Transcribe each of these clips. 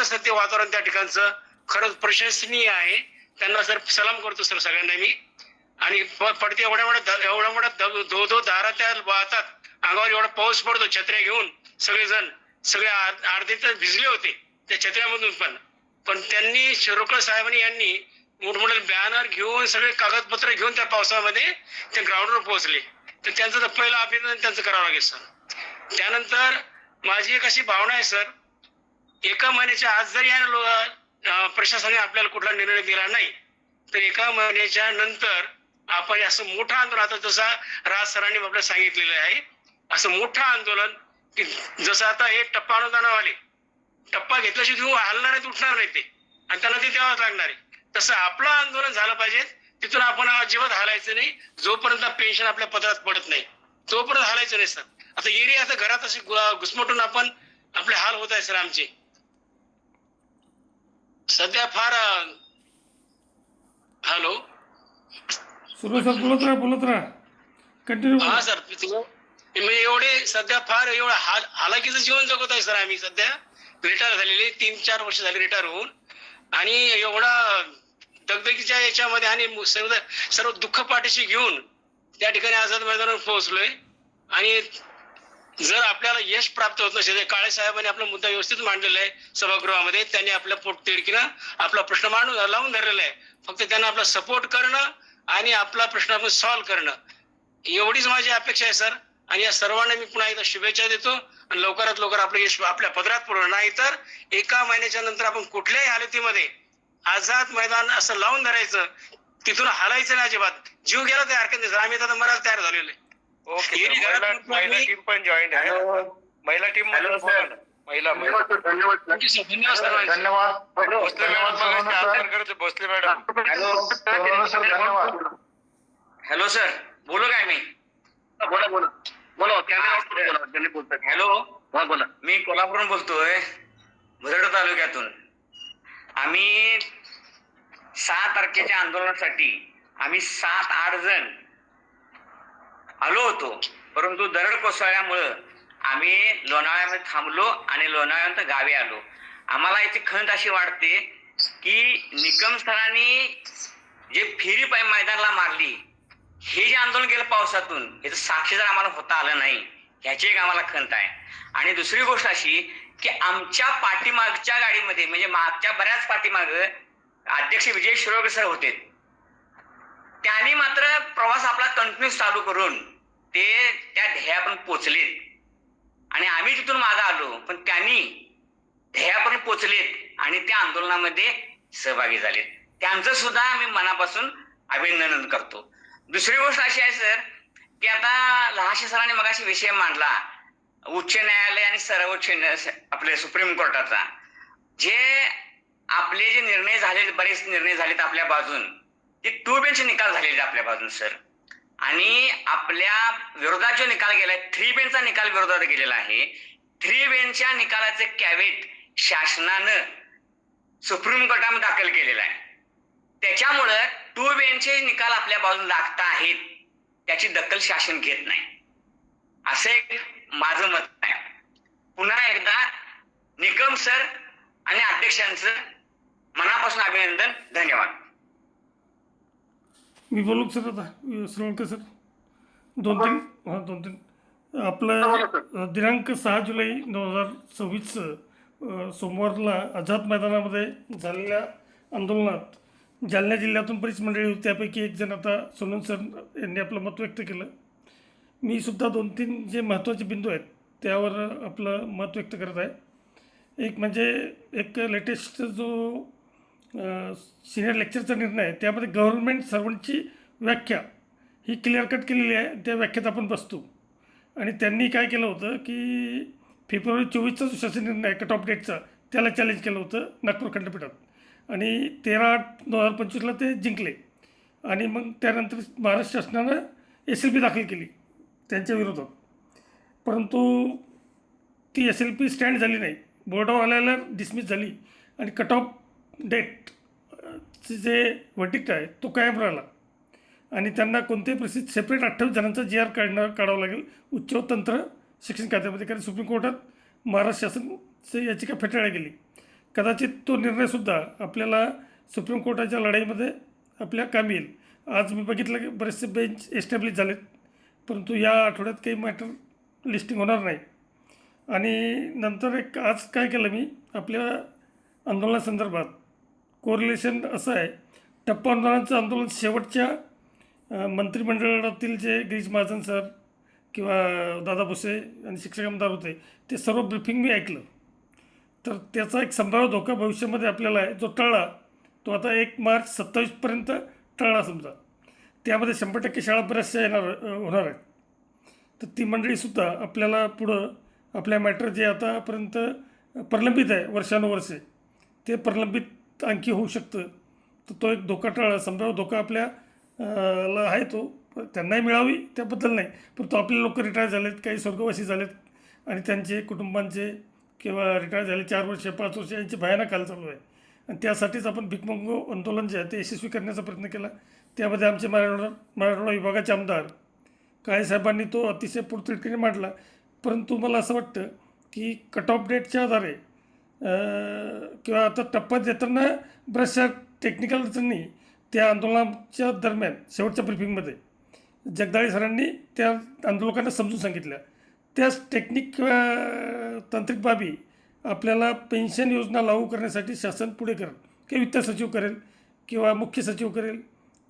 Sir ते वातावरण त्या ठिकाणचं खरंच प्रशंसनीय आहे. त्यांना सर सलाम करतो सर सगळ्यांना मी. आणि पडते एवढ्या मोठ्या धो धारा त्या वाहतात, अंगावर एवढा पाऊस पडतो, छत्र्या घेऊन सगळे अर्धे तर भिजले होते त्या छत्र्यामधून पण त्यांनी शिरोडकर साहेबांनी यांनी मोठमोठे बॅनर घेऊन सगळे कागदपत्र घेऊन त्या पावसामध्ये त्या ग्राउंडवर पोहोचले. तर त्यांचं तर पहिलं अभिनंदन त्यांचं करावं लागेल सर. त्यानंतर माझी एक अशी भावना आहे सर, एका महिन्याच्या आज जरी प्रशासनाने आपल्याला कुठला निर्णय दिला नाही तर एका महिन्याच्या नंतर आपण असं मोठं आंदोलन, आता जसा राज सरांनी आपल्याला सांगितलेलं आहे, असं मोठं आंदोलन की जसं आता हे टप्पा अनुदानावाले टप्पा घेतल्याशिवाय घेऊन हलणार नाहीत, उठणार नाही ते, आणि त्यांना ते द्यावंच लागणार आहे. तसं आपलं आंदोलन झालं पाहिजे. तिथून आपण अजिबात हालायचं नाही जोपर्यंत पेन्शन आपल्या पदरात पडत नाही तोपर्यंत हालायचं नाही सर. आता एरिया आता घरात असे घुसमटून आपण आपले हाल होत आहे सर आमचे सध्या फार. हॅलो बोलत राहा कंटिन्यू. हा सर, म्हणजे एवढे सध्या फार एवढं हालाकीचं जीवन जगत आहे सर आम्ही. सध्या रिटायर झालेले 3-4 वर्ष झाले रिटायर होऊन, आणि एवढा दगदगीच्या याच्यामध्ये आणि सर्व दुःख पाठीशी घेऊन त्या ठिकाणी आझाद मैदानावर पोहोचलोय. आणि जर आपल्याला यश प्राप्त होत नसेल, काळे साहेबांनी आपला मुद्दा व्यवस्थित मांडलेला आहे सभागृहामध्ये, त्यांनी आपल्या पोटतिडकीनं आपला प्रश्न लावून धरलेला आहे. फक्त त्यांना आपला सपोर्ट करणं आणि आपला प्रश्न आपण सॉल्व्ह करणं एवढीच माझी अपेक्षा आहे सर. आणि या सर्वांना मी पुन्हा एकदा शुभेच्छा देतो आणि लवकरात लवकर आपलं यश आपल्या पदरात पडलं. नाही तर एका महिन्याच्या नंतर आपण कुठल्याही हालतीमध्ये आझाद मैदान असं लावून धरायचं, तिथून हालायचं नाही अजिबात. जीव गेला तर हरकत नाही सर, आम्ही आता मरायला तयार झालेलो आहे. महिला टीम पण जॉईन आहे. महिला टीम धन्यवाद sir. Bhosale madam. Hello sir, बोलू काय मी? बोला. हॅलो, बोला. मी कोल्हापूरहून बोलतोय, भुदड तालुक्यातून. आम्ही 6 तारखेच्या आंदोलनासाठी आम्ही 7-8 जण आलो होतो, परंतु दरड कोसळल्यामुळं आम्ही लोणावळ्यामध्ये थांबलो आणि लोणावळ्यानंतर गावी आलो. आम्हाला याची खंत अशी वाटते की निकम सरांनी जे फेरी मैदानाला मारली, हे जे आंदोलन केलं पावसातून, याचं साक्षीदार आम्हाला होता आलं नाही, ह्याची एक आम्हाला खंत आहे. आणि दुसरी गोष्ट अशी की आमच्या पाठीमागच्या गाडीमध्ये, म्हणजे मागच्या बऱ्याच पाठीमाग अध्यक्ष विजय शिरोडकर सर होते. त्यांनी मात्र प्रवास आपला कंटिन्यू चालू करून ते त्या ध्येयापर्यंत पोचलेत आणि आम्ही तिथून मागे आलो, पण त्यांनी ध्येयापर्यंत पोचलेत आणि त्या आंदोलनामध्ये सहभागी झालेत. त्यांचं सुद्धा आम्ही मनापासून अभिनंदन करतो. दुसरी गोष्ट अशी आहे सर की आता लहाशे सरांनी मगाशी विषय मांडला उच्च न्यायालय आणि सर्वोच्च आपले सुप्रीम कोर्टाचा, जे आपले जे निर्णय झाले, बरेच निर्णय झालेत आपल्या बाजून, ते 2 बेंच निकाल झालेले आपल्या बाजून सर. आणि आपल्या विरोधात जो निकाल गेलाय 3 बेंचचा निकाल विरोधात गेलेला आहे. 3 बेंचच्या निकालाचे कॅवेट शासनानं सुप्रीम कोर्टामध्ये दाखल केलेला आहे. त्याच्यामुळं 2 बेंचचे निकाल आपल्या बाजून लागत आहेत, त्याची दखल शासन घेत नाही, असे माझं मत आहे. पुन्हा एकदा निकम सर आणि अध्यक्षांचं मनापासून अभिनंदन. धन्यवाद. मी बोलू सर आता श्रीलंका सर 2-3 आपलं दिनांक 6 जुलै 2026 सोमवारला आझाद मैदानामध्ये झालेल्या आंदोलनात जालना जिल्ह्यातून बरीच मंडळी होती. त्यापैकी एक जण आता सोनन सर यांनी आपलं मत व्यक्त केलं. मी सुद्धा 2-3 जे महत्त्वाचे बिंदू आहेत त्यावर आपलं मत व्यक्त करत आहे. एक म्हणजे एक लेटेस्ट जो सिनियर लेक्चरचा निर्णय आहे, त्यामध्ये गव्हर्नमेंट सर्वंटची व्याख्या ही क्लिअर कट केलेली आहे. त्या व्याख्यात आपण बसतो. आणि त्यांनी काय केलं होतं की फेब्रुवारी 24चा जो शासन निर्णय आहे कट ऑफ डेटचा, त्याला चॅलेंज केलं होतं नागपूर खंडपीठात आणि 13/8/2025ला ते जिंकले. आणि मग त्यानंतर महाराष्ट्र शासनानं SLP दाखल केली त्यांच्या विरोधात, परंतु ती SLP स्टँड झाली नाही, बोर्डावर आल्याला डिसमिस झाली आणि कट ऑफ डेटचे जे वर्डिक्ट आहे तो कायम राहिला. आणि त्यांना कोणत्याही परिस्थितीत सेपरेट 28 जणांचा GR काढावं लागेल उच्च व तंत्र शिक्षण खात्यामध्ये, कारण सुप्रीम कोर्टात महाराष्ट्र शासनाची याचिका फेटाळली गेली. कदाचित तो निर्णयसुद्धा आपल्याला सुप्रीम कोर्टाच्या लढाईमध्ये आपल्या कामी येईल. आज मी बघितलं की बरेचसे बेंच एस्टॅब्लिश झालेत, परंतु या आठवड्यात काही मॅटर लिस्टिंग होणार नाही. आणि नंतर एक आज काय केलं मी आपल्या आंदोलनासंदर्भात कोरिलेशन असं आहे, टप्पा आंदोलनाचं आंदोलन शेवटच्या मंत्रिमंडळातील जे गिरीश महाजन सर किंवा दादा भुसे आणि शिक्षक आमदार होते ते सर्व ब्रिफिंग मी ऐकलं. तर त्याचा एक संभाव्य धोका भविष्यामध्ये आपल्याला आहे, जो टळला तो आता 1 मार्च 27पर्यंत टळला समजा. त्यामध्ये 100% शाळा बऱ्याचशा होणार आहेत. तर ती मंडळीसुद्धा आपल्याला पुढं आपल्या मॅटर जे आतापर्यंत प्रलंबित आहे वर्षानुवर्षे ते प्रलंबित आणखी होऊ शकतं. तर तो एक धोका टळला, संभाव्य धोका आपल्या ला आहे. तो त्यांनाही मिळावी त्याबद्दल नाही, परंतु आपले लोक रिटायर झालेत, काही स्वर्गवासी झालेत आणि त्यांचे कुटुंबांचे किंवा रिटायर झाले 4 वर्ष 5 वर्ष यांची भयानक हाल चालू आहे. आणि त्यासाठीच आपण भीक मागो आंदोलन जे आहे ते यशस्वी करण्याचा प्रयत्न केला. त्यामध्ये आमचे मराठवाडा विभागाचे आमदार काळेसाहेबांनी तो अतिशय पुरतिडकीने मांडला. परंतु मला असं वाटतं की कट ऑफ डेटच्या आधारे किंवा आता टप्पा देताना बऱ्याचशा टेक्निकल अडचणी त्या आंदोलनाच्या दरम्यान शेवटच्या ब्रिफिंगमध्ये जगदाळे सरांनी त्या आंदोलकांना समजून सांगितल्या. त्याच तांत्रिक बाबी आपल्याला पेन्शन योजना लागू करण्यासाठी शासन पुढे करेल, किंवा वित्त सचिव करेल किंवा मुख्य सचिव करेल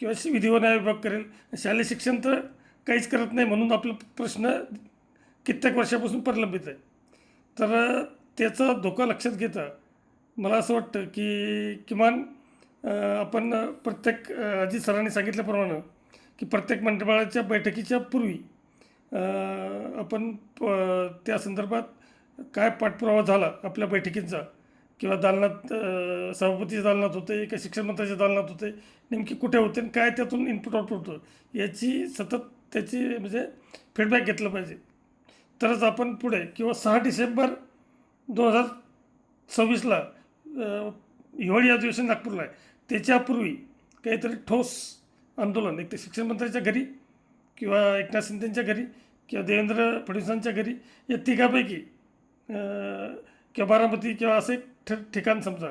किंवा विधी व न्याय विभाग करेल. शालेय शिक्षण तर काहीच करत नाही, म्हणून आपला प्रश्न कित्येक वर्षापासून प्रलंबित आहे. तर त्याचा धोका लक्षात घेता मला असं वाटतं की किमान आपण प्रत्येक अजित सरांनी सांगितल्याप्रमाणे की प्रत्येक मंत्रिमंडळाच्या बैठकीच्या पूर्वी आपण त्या संदर्भात काय पाठपुरावा झाला आपल्या बैठकींचा, किंवा दालनात सभापतीच्या दालनात होते का शिक्षण मंत्र्याच्या दालनात होते, नेमकी कुठे होते आणि काय त्यातून इनपुट आउटपुट होतं याची सतत त्याची म्हणजे फीडबॅक घेतलं पाहिजे. तरच आपण पुढे किंवा 6 डिसेंबर 2026ला हिवाळी अधिवेशन नागपूरला आहे, त्याच्यापूर्वी काहीतरी ठोस आंदोलन एक तर शिक्षण मंत्र्याच्या घरी किंवा एकनाथ शिंदेंच्या घरी किंवा देवेंद्र फडणवीसांच्या घरी या तिघापैकी किंवा बारामती किंवा असं एक ठिकाण समजा,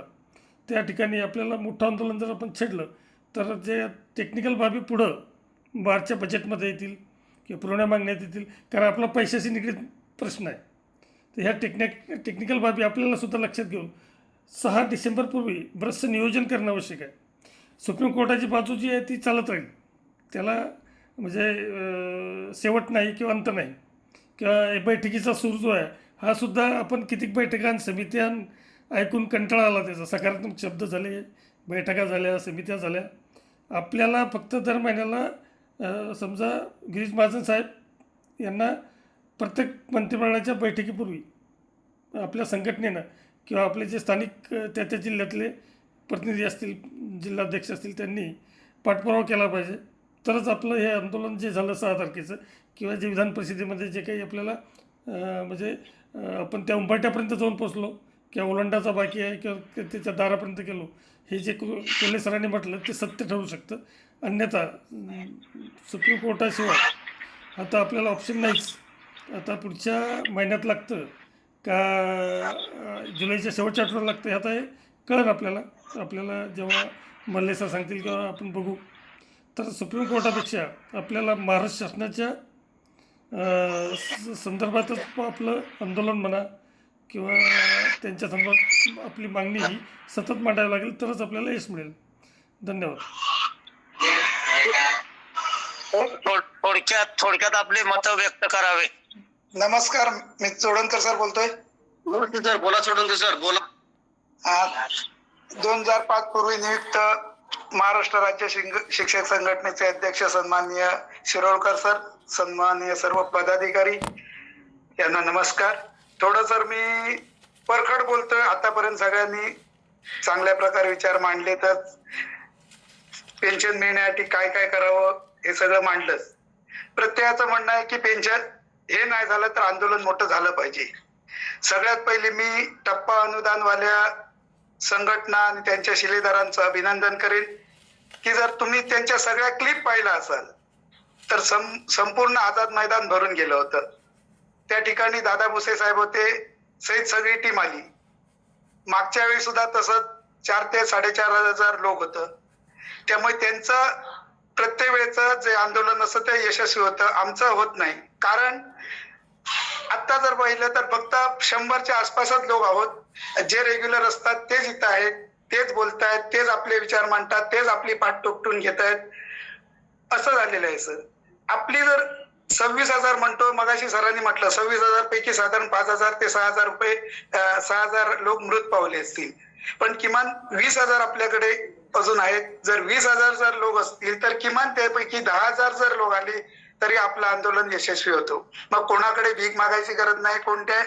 त्या ठिकाणी आपल्याला मोठं आंदोलन जर आपण छेडलं तर जे टेक्निकल बाबी पुढं मार्चच्या बजेटमध्ये येतील किंवा पुरवण्या मागण्यात येतील, कारण आपला पैशाशी निगडीत प्रश्न आहे. तर ह्या टेक्निकल बाबी आपल्यालासुद्धा लक्षात घेऊन 6 डिसेंबरपूर्वी बरंचसं नियोजन करणं आवश्यक आहे. सुप्रीम कोर्टाची बाजू जी आहे ती चालत राहील, त्याला म्हणजे शेवट नाही किंवा अंत नाही. किंवा बैठकीचा सूर जो आहे हा सुद्धा आपण कितीक बैठकां समित्यां ऐकून कंटाळा आला, त्याचा सकारात्मक शब्द झाले, बैठका झाल्या, समित्या झाल्या. आपल्याला फक्त दर महिन्याला समजा गिरीश महाजन साहेब यांना प्रत्येक मंत्रिमंडळाच्या बैठकीपूर्वी आपल्या संघटनेनं किंवा आपले जे स्थानिक त्या जिल्ह्यातले प्रतिनिधी असतील, जिल्हाध्यक्ष असतील, त्यांनी पाठपुरावा केला पाहिजे. तरच आपलं हे आंदोलन जे झालं 6 तारखेचं किंवा जे विधान परिषदेमध्ये जे काही आपल्याला म्हणजे आपण त्या उंबरट्यापर्यंत जाऊन पोचलो किंवा ओलांडाचा बाकी आहे किंवा त्याच्या दारापर्यंत गेलो, हे जे कोल्हे सरांनी म्हटलं ते सत्य ठरू शकतं. अन्यथा सुप्रीम कोर्टाशिवाय आता आपल्याला ऑप्शन नाहीच. आता पुढच्या महिन्यात लागतं का जुलैच्या शेवटच्या आठवड्यात लागतं हे आता हे कळेल आपल्याला जेव्हा मल्ले सर सांगतील किंवा आपण बघू. तर सुप्रीम कोर्टापेक्षा आपल्याला महाराष्ट्र शासनाच्या संदर्भातच आपलं आंदोलन म्हणा किंवा त्यांच्या संदर्भात आपली मागणी ही सतत मांडावी लागेल, तरच आपल्याला यश मिळेल. धन्यवाद. थोडक्यात आपले मत व्यक्त करावे. नमस्कार, मी चोडणकर सर बोलतोय. सर बोला. सोडून सर बोला. 2005 पूर्वी नियुक्त महाराष्ट्र राज्य शिक्षक संघटनेचे अध्यक्ष सन्माननीय शिरोळकर सर, सन्माननीय सर्व पदाधिकारी यांना नमस्कार. थोडं सर मी परखड बोलतोय. आतापर्यंत सगळ्यांनी चांगल्या प्रकारे विचार मांडले, तर पेन्शन मिळण्यासाठी काय काय करावं हे सगळं मांडलंच. प्रत्येकाचं म्हणणं आहे की पेन्शन हे नाही झालं तर आंदोलन मोठं झालं पाहिजे. सगळ्यात पहिले मी टप्पा अनुदानवाल्या संघटना आणि त्यांच्या शिलेदारांचं अभिनंदन करेन की जर तुम्ही त्यांच्या सगळ्या क्लिप पाहिला असाल तर संपूर्ण आझाद मैदान भरून गेलं होतं. त्या ठिकाणी दादा भुसे साहेब होते, सहित सगळी टीम आली मागच्या वेळी सुद्धा तसंच 4 ते 4,500 लोक होतं. त्यामुळे त्यांचं प्रत्येक वेळेचं जे आंदोलन असतं ते यशस्वी होतं, आमचं होत नाही. कारण आता जर पाहिलं तर फक्त 100च्या आसपासच लोक आहोत. जे रेग्युलर असतात तेच इथं आहेत, तेच बोलतायत, तेच आपले विचार मांडतात, तेच आपली पाठ टोकटून घेत आहेत, असं झालेलं आहे सर. आपली जर 26,000 म्हणतो, मगाशी सरांनी म्हटलं 26,000 पैकी साधारण 5,000 ते 6,000 रुपये 6,000 लोक मृत पावले असतील, पण किमान 20,000 आपल्याकडे अजून आहेत. जर 20,000 जर लोक असतील तर किमान त्यापैकी 10,000 जर लोक आले तरी आपलं आंदोलन यशस्वी होतो. मग कोणाकडे भीक मागायची गरज नाही, कोणत्या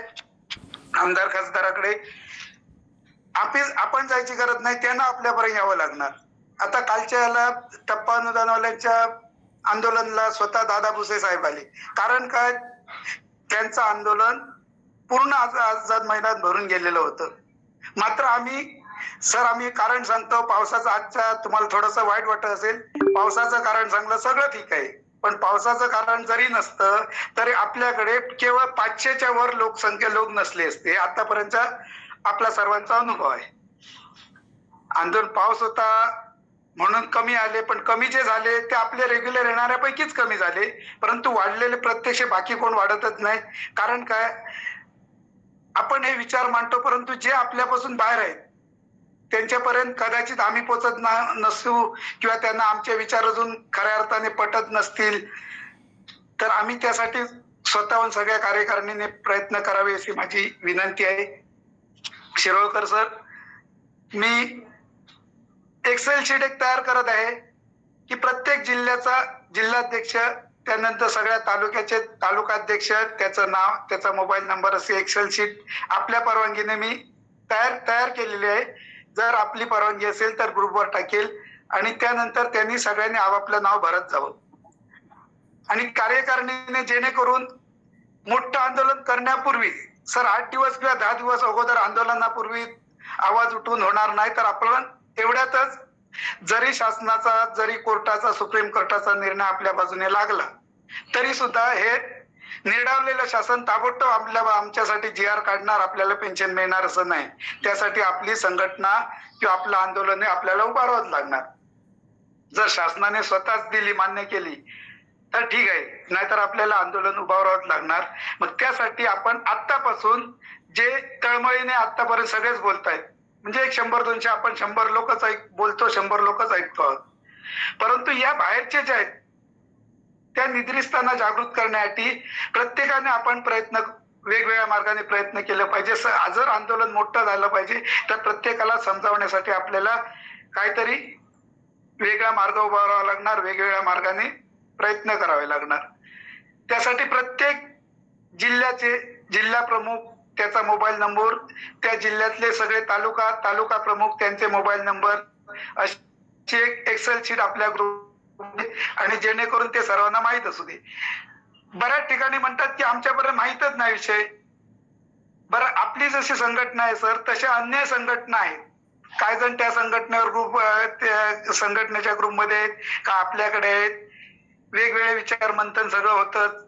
आमदार खासदाराकडे आपण जायची गरज नाही, त्यांना आपल्यापर्यंत यावं लागणार. आता कालच्या याला टप्पा अनुदानवाल्यांच्या आंदोलनाला स्वतः दादा भुसे साहेब आले. कारण काय, त्यांचं आंदोलन पूर्ण आझाद मैदान भरून गेलेलं होतं. मात्र आम्ही कारण सांगतो, पावसाचं आजच्या तुम्हाला थोडंसं वाईट वाटत असेल, पावसाचं कारण सांगलं सगळं ठीक आहे, पण पावसाचं कारण जरी नसतं तरी आपल्याकडे केवळ 500च्या वर लोक नसले असते. आतापर्यंत आपला सर्वांचा अनुभव आहे. आंदोलन पाऊस होता म्हणून कमी आले, पण कमी जे झाले ते आपले रेग्युलर येणाऱ्यापैकीच कमी झाले, परंतु वाढलेले प्रत्यक्ष बाकी कोण वाढतच नाही. कारण काय, आपण हे विचार मांडतो, परंतु जे आपल्यापासून बाहेर आहेत त्यांच्यापर्यंत कदाचित आम्ही पोचत नसू किंवा त्यांना आमचे विचार अजून खऱ्या अर्थाने पटत नसतील, तर आम्ही त्यासाठी स्वतःहून सगळ्या कार्यकारिणीने प्रयत्न करावे अशी माझी विनंती आहे. शिरोळकर सर, मी एक्सेल शीट एक तयार करत आहे की प्रत्येक जिल्ह्याचा जिल्हाध्यक्ष, त्यानंतर सगळ्या तालुक्याचे तालुकाध्यक्ष, त्याचं नाव, त्याचा मोबाईल नंबर असे एक्सेल शीट आपल्या परवानगीने मी तयार केलेली आहे. जर आपली परवानगी असेल तर ग्रुपवर टाकेल आणि त्यानंतर त्यांनी सगळ्यांनी आपापलं नाव भरत जावं. आणि कार्यकारिणीने जेणेकरून मोठं आंदोलन करण्यापूर्वी सर 8 दिवस किंवा 10 दिवस अगोदर आंदोलनापूर्वी आवाज उठवून होणार नाही. तर आपण एवढ्यातच जरी शासनाचा, जरी कोर्टाचा, सुप्रीम कोर्टाचा निर्णय आपल्या बाजूने लागला तरी सुद्धा हे निर्डावलेलं शासन ताबडतोब आमच्यासाठी GR काढणार, आपल्याला पेन्शन मिळणार असं नाही. त्यासाठी आपली संघटना किंवा आपलं आंदोलन आपल्याला उभारावंच लागणार. जर शासनाने स्वतःच दिली, मान्य केली तर ठीक आहे, नाहीतर आपल्याला आंदोलन उभारावंच लागणार. मग त्यासाठी आपण आतापासून जे तळमळीने आतापर्यंत सगळेच बोलतायत, म्हणजे एक 100-200 आपण 100 लोकच बोलतो, 100 लोकच ऐकतो आहोत, परंतु या बाहेरचे जे आहेत त्या निद्रिस्तांना जागृत करण्यासाठी प्रत्येकाने आपण वेगवेगळ्या मार्गाने प्रयत्न केले पाहिजे. जर आंदोलन मोठं झालं पाहिजे तर प्रत्येकाला समजावण्यासाठी आपल्याला काहीतरी वेगळा मार्ग उभारावा लागणार, वेगवेगळ्या मार्गाने प्रयत्न करावे लागणार. त्यासाठी प्रत्येक जिल्ह्याचे जिल्हा प्रमुख, त्याचा मोबाईल नंबर, त्या जिल्ह्यातले सगळे तालुका प्रमुख, त्यांचे मोबाईल नंबर अशी एक एक्सेल शीट आपल्या ग्रुप, आणि जेणेकरून ते सर्वांना माहित असू दे. बऱ्याच ठिकाणी म्हणतात की आमच्यापर्यंत माहितच नाही विषय. बरं, आपली जशी संघटना आहे सर, तशा अन्य संघटना आहेत. काय जण त्या संघटनेवर संघटनेच्या ग्रुपमध्ये आहेत का आपल्याकडे आहेत, वेगवेगळे विचार मंथन सगळं होतं.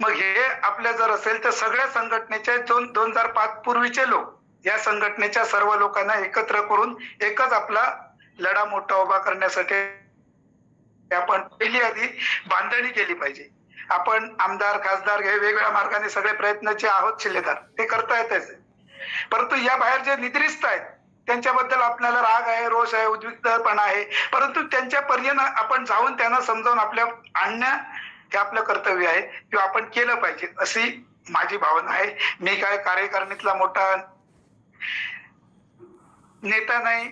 मग हे आपल्या जर असेल तर सगळ्या संघटनेच्या 2005 पूर्वीचे लोक, या संघटनेच्या सर्व लोकांना एकत्र करून एकच आपला लढा मोठा उभा करण्यासाठी आपण पहिली आधी बांधणी केली पाहिजे. आपण आमदार, खासदार हे वेगवेगळ्या मार्गाने सगळे प्रयत्नाचे आहोत शिलेदार, ते करता येतच. परंतु या बाहेर जे निद्रिस्त आहेत त्यांच्याबद्दल आपल्याला राग आहे, रोष आहे, उद्विग्नपणा आहे, परंतु त्यांच्या पर्यंत आपण जाऊन त्यांना समजावून आपल्या आणणं हे आपलं कर्तव्य आहे किंवा आपण केलं पाहिजे अशी माझी भावना आहे. मी काय कार्यकारिणीतला मोठा नेता नाही,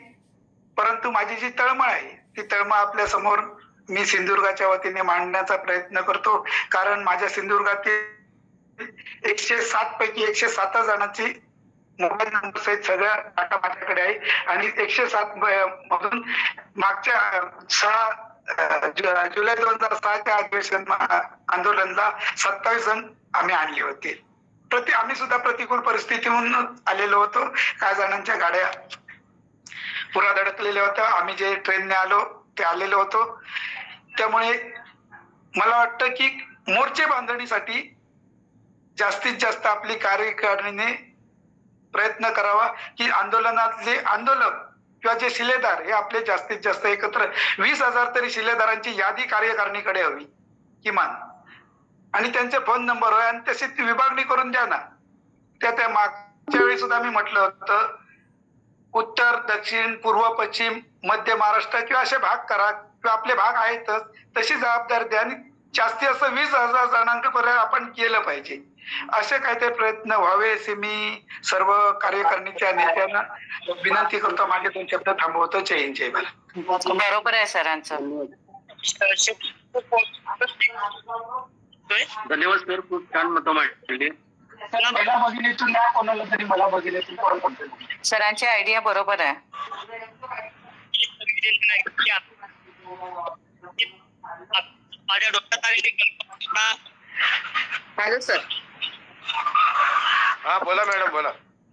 परंतु माझी जी तळमळ आहे ती तळमळ आपल्या समोर मी सिंधुदुर्गाच्या वतीने मांडण्याचा प्रयत्न करतो. कारण माझ्या सिंधुदुर्गातील 107 पैकी 107 जणांची मोबाईल नंबर सहित सगळ्या डाटा माझ्याकडे आहे आणि 107 मधून मागच्या 6 जुलै 2006च्या अधिवेशन आंदोलनाला 27 जण आम्ही आणले होते. आम्ही सुद्धा प्रतिकूल परिस्थितीतून आलेलो होतो. काही जणांच्या गाड्या पुरा धडकलेल्या होत्या, आम्ही जे ट्रेनने आलो ते आलेलो होतो. त्यामुळे मला वाटतं की मोर्चे बांधणीसाठी जास्तीत जास्त आपली कार्यकारिणीने प्रयत्न करावा की आंदोलनातले आंदोलक किंवा जे शिलेदार हे आपले जास्तीत जास्त एकत्र 20,000 तरी शिलेदारांची यादी कार्यकारिणीकडे हवी किमान, आणि त्यांचे फोन नंबर आणि तशी ती विभागणी करून द्या ना. त्या मागच्या वेळी सुद्धा मी म्हटलं होतं उत्तर, दक्षिण, पूर्व, पश्चिम, मध्य महाराष्ट्र किंवा असे भाग करा किंवा आपले भाग आहेतच, तशी जबाबदारी द्या आणि जास्तीत जास्त 20,000 जणांपर्यंत आपण केलं पाहिजे. असे काहीतरी प्रयत्न व्हावे असे मी सर्व कार्यकारिणीच्या नेत्यांना विनंती करतो. माझे 2 शब्द थांबवतो. जय हिंद, जय भारत. बरोबर आहे सरांचं. धन्यवाद सर, खूप छान मतं मांडली. मला भगिनीतून द्या, कोणाला तरी मला भगिनीतून परत. सरांची आयडिया बरोबर आहे. माझ्या डोक्यात आलेली कल्पना. Hello sir. हा बोला मॅडम, बोला.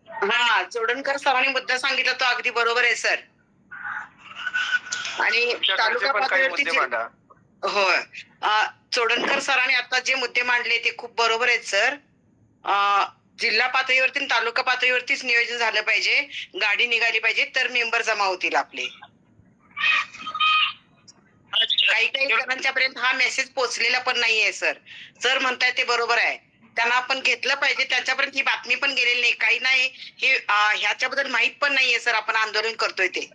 हा, चोडणकर सरांनी मुद्दा सांगितला तो अगदी बरोबर आहे सर. आणि तालुका पण काही पातळीवरती मुद्दे मांडा. होय, चोडणकर सरांनी आता जे मुद्दे मांडले ते खूप बरोबर आहेत सर. जिल्हा पातळीवरती तालुका पातळीवरतीच नियोजन झालं पाहिजे, गाडी निघाली पाहिजे तर मेंबर जमा होतील आपले. काही जणांच्या पर्यंत हा मेसेज पोहोचलेला पण नाहीये सर. सर म्हणताय ते बरोबर आहे, त्यांना आपण घेतलं पाहिजे, त्यांच्यापर्यंत ही बातमी पण गेलेली नाही, काही नाही, हे ह्याच्याबद्दल माहित पण नाहीये सर आपण आंदोलन करतोय ते.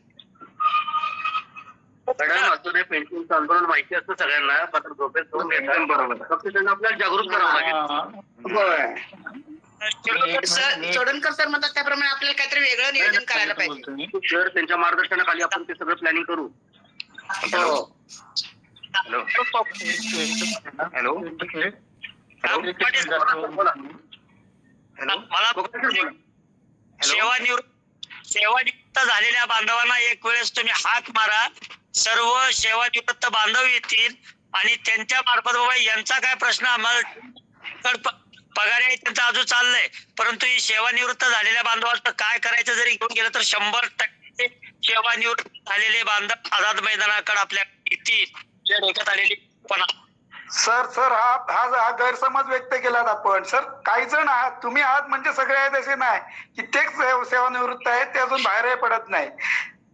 मॅडम, असं पेन्शनचं आंदोलन माहिती असतं सगळ्यांना, पण झोपेत ठेवून घेतात. बरोबर, फक्त त्यांना आपल्याला जागृत करावं लागेल. होय, चोडणकर सर म्हणतात त्याप्रमाणे आपल्याला काहीतरी वेगळं नियोजन करायला पाहिजे. सर, त्यांच्या मार्गदर्शनाखाली आपण ते सगळं प्लॅनिंग करू. हॅलो हॅलो हॅलो सेवानिवृत्त झालेल्या बांधवांना एक वेळेस तुम्ही हाक मारा, सर्व सेवानिवृत्त बांधव येतील आणि त्यांच्या मार्फत बाबा यांचा काय प्रश्न आम्हाला पगार आहे त्यांचा अजून चाललंय, परंतु ही सेवानिवृत्त झालेल्या बांधवांचं काय करायचं जरी घेऊन गेलं तर 100% सेवानिवृत्त झालेले बांधव आझाद मैदानाकडे आपल्या येतील. डोक्यात आलेली सर हा गैरसमज व्यक्त केलात आपण. सर, काही जण आहात, तुम्ही आहात म्हणजे सगळे आहेत असे नाही. कित्येक सेवानिवृत्त आहेत ते अजून बाहेरही पडत नाही,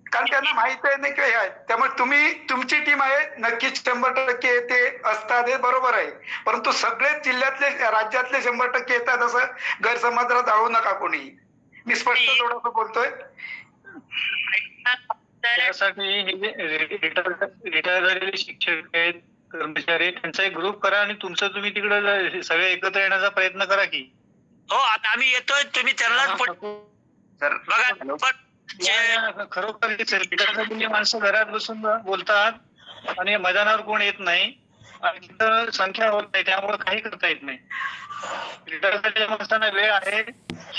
कारण त्यांना माहिती आहे नाही किंवा हे आहे. त्यामुळे तुमची टीम आहे नक्कीच 100% ते असतात, हे बरोबर आहे. परंतु सगळेच जिल्ह्यातले राज्यातले 100% येतात असं गैरसमजाला जाऊ नका कोणी. मी स्पष्ट थोडंसं बोलतोय. त्यासाठी रिटायर झालेले शिक्षक आहेत, कर्मचारी, त्यांचा एक ग्रुप करा आणि तुम्ही तिकडे सगळे एकत्र येण्याचा प्रयत्न करा की. हो, आता आम्ही येतोय, तुम्ही त्यांना सर बघा. खरोखर रिटायर झालेली माणसं घरात बसून बोलतात आणि मैदानावर कोण येत नाही आणि तिथं संख्या होत नाही, त्यामुळे काही करता येत नाही. रिटायर झालेल्या माणसांना वेळ आहे,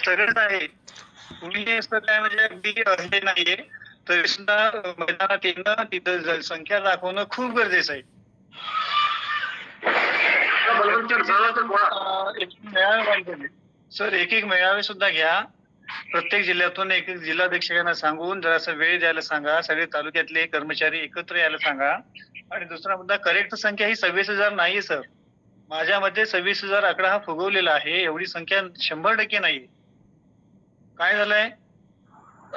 सगळेच आहे, कुणी असं काय म्हणजे अगदी हे नाहीये, तरी सुद्धा मैदानात येणं, तिथं संख्या दाखवणं खूप गरजेचं आहे. सर, एक मेळावे सुद्धा घ्या, प्रत्येक जिल्ह्यातून एक जिल्हाध्यक्षांना सांगून जरासा वेळ द्यायला सांगा, सगळे तालुक्यातले कर्मचारी एकत्र यायला सांगा. आणि दुसरा मुद्दा, करेक्ट संख्या ही 26,000 नाहीये सर. माझ्या मते 26,000 आकडा हा फुगवलेला आहे, एवढी संख्या 100% नाहीये. काय झालंय,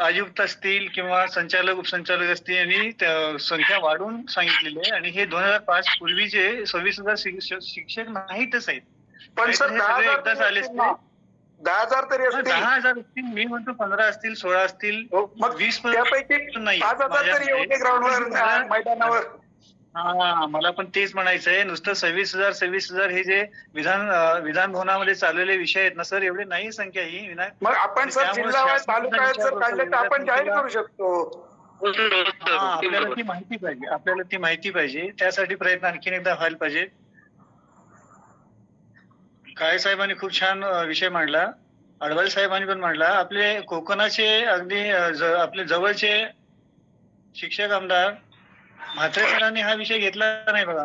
आयुक्त असतील किंवा संचालक उपसंचालक असतील यांनी संख्या वाढवून सांगितलेली आहे आणि हे 2005 पूर्वीचे 26,000 शिक्षक नाहीतच आहेत. पण सर, 10,000 झाले असते. 10,000 तरी असतील. 10,000 असतील, मी म्हणतो 15 असतील, 16 असतील, 20 त्यापैकी नाही. 5,000 तरी येऊ दे ग्राउंडवर, मैदानावर. हा, मला पण तेच म्हणायचंय. नुसतं 26,000 हे जे विधान भवनामध्ये चाललेले विषय आहेत ना सर, एवढे नाही संख्या ही. मग आपण सर जिल्हा तालुका जर काढले तर आपण जाहीर करू शकतो. आपल्याला ती माहिती पाहिजे, त्यासाठी प्रयत्न आणखीन एकदा व्हायला पाहिजे. काळे साहेबांनी खूप छान विषय मांडला, अडवाल साहेबांनी पण मांडला. आपले कोकणाचे अगदी आपले जवळचे शिक्षक आमदार म्हात्रे सरांनी हा विषय घेतला नाही बघा,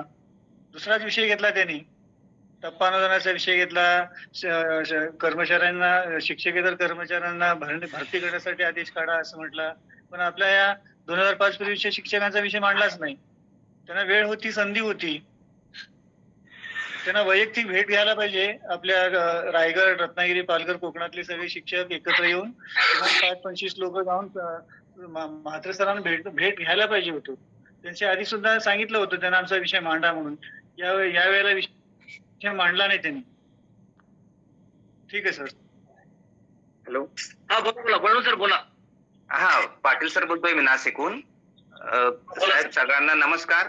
दुसराच विषय घेतला त्यांनी. टप्पा अनुदानाचा विषय घेतला, कर्मचाऱ्यांना, शिक्षकेतर कर्मचाऱ्यांना भरती करण्यासाठी आदेश काढा असं म्हटलं. पण आपल्या या 2005 पूर्वीच्या शिक्षकांचा विषय मांडलाच नाही. त्यांना वेळ होती, संधी होती. त्यांना वैयक्तिक भेट घ्यायला पाहिजे. आपल्या रायगड, रत्नागिरी, पालघर, कोकणातले सगळे शिक्षक एकत्र येऊन किमान 5-25 लोक जाऊन म्हात्रे सरांना भेट घ्यायला पाहिजे होतो. त्यांच्या आधी सुद्धा सांगितलं होतं त्यांना आमचा विषय मांडा म्हणून. यावेळेला विषय मांडला नाही त्यांनी. ठीक आहे सर. हॅलो. हा बोला बोला सर बोला. हा, पाटील सर बोलतोय मी नाशिकहून. साहेब सगळ्यांना नमस्कार.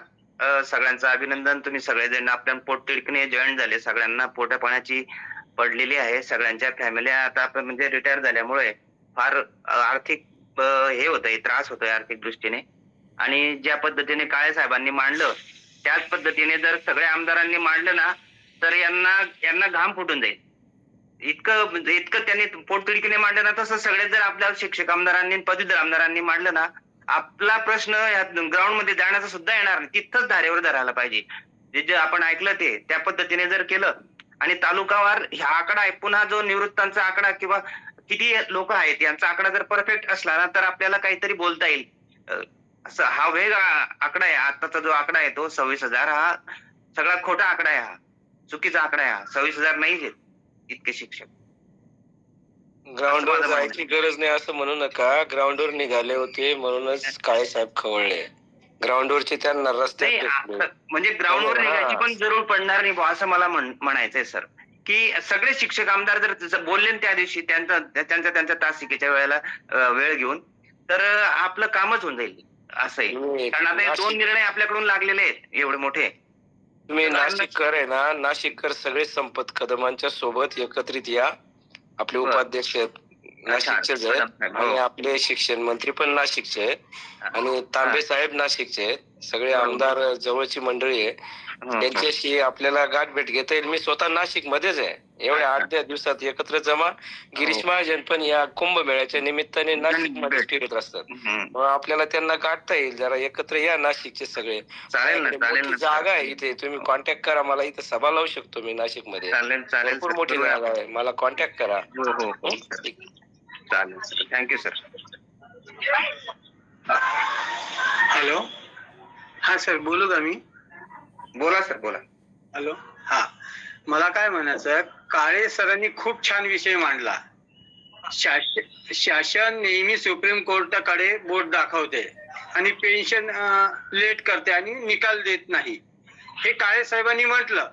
सगळ्यांचं अभिनंदन. तुम्ही सगळेजण आपल्या पोटतिडकीने जॉईन झाले. सगळ्यांना पोटा पाण्याची पडलेली आहे. सगळ्यांच्या फॅमिली आता आपण म्हणजे रिटायर झाल्यामुळे फार आर्थिक हे होतंय, त्रास होतोय आर्थिक दृष्टीने. आणि ज्या पद्धतीने काळे साहेबांनी मांडलं त्याच पद्धतीने जर सगळ्या आमदारांनी मांडलं ना तर यांना घाम फुटून जाईल. इतकं त्यांनी पोटतिडकीने मांडलं ना, तसं सगळे जर आपल्या शिक्षक आमदारांनी, पदवीधर आमदारांनी मांडलं ना, आपला प्रश्न ग्राउंड मध्ये जाण्याचा सुद्धा येणार नाही. तिथंच धारेवर धरायला पाहिजे. जे आपण ऐकलं ते त्या पद्धतीने जर केलं आणि तालुकावार हा आकडा आहे, पुन्हा जो निवृत्तांचा आकडा किंवा किती लोक आहेत यांचा आकडा जर परफेक्ट असला ना तर आपल्याला काहीतरी बोलता येईल. असं हा वेग आकडा आहे. आताचा जो आकडा आहे तो 26,000 हा सगळ्यात खोटा आकडा आहे. हा चुकीचा आकडा आहे. हा 26,000 नाहीच आहेत इतके शिक्षक. ग्राउंडवर जायची गरज नाही असं म्हणू नका. ग्राउंडवर निघाले होते म्हणूनच काळे साहेब खवळले. ग्राउंडवरचे त्यांना रस्त्यात म्हणजे ग्राउंडवर निघायची पण जरूर पडणार नाही असं मला म्हणायचंय सर. की सगळे शिक्षक आमदार जर बोलले त्या दिवशी त्यांच्या तासिकेच्या वेळेला वेळ घेऊन तर आपलं कामच होऊन जाईल असंही. कारण आता हे 2 निर्णय आपल्याकडून लागलेले आहेत एवढे मोठे. तुम्ही नाशिककर आहे ना, नाशिककर सगळे संपत कदमांच्या सोबत एकत्रित या. आपले उपाध्यक्ष नाशिकचेच आहेत आणि आपले शिक्षण मंत्री पण नाशिकचे आहेत आणि तांबे साहेब नाशिकचे आहेत. सगळे आमदार जवळची मंडळी आहे. त्यांच्याशी आपल्याला गाठ भेट घेता येईल. मी स्वतः नाशिक मध्येच आहे. एवढ्या 8-10 दिवसात एकत्र जमा. गिरीश महाजन पण या कुंभमेळ्याच्या निमित्ताने नाशिक मध्ये फिरत असतात. मग आपल्याला त्यांना गाठता येईल. जरा एकत्र या नाशिकचे सगळे. चालेल ना. जागा आहे इथे, तुम्ही कॉन्टॅक्ट करा. मला इथे सभा लावू शकतो मी नाशिक मध्ये. भरपूर मोठी जागा आहे. मला कॉन्टॅक्ट करा. हो चालेल सर. Thank you sir. हॅलो. हा सर, बोलू का मी? बोला सर बोला. हॅलो. हा, मला काय म्हणायचं, काळे सरांनी खूप छान विषय मांडला. शासन नेहमी सुप्रीम कोर्टाकडे बोट दाखवते आणि पेन्शन लेट करते आणि निकाल देत नाही, हे काळे साहेबांनी म्हटलं.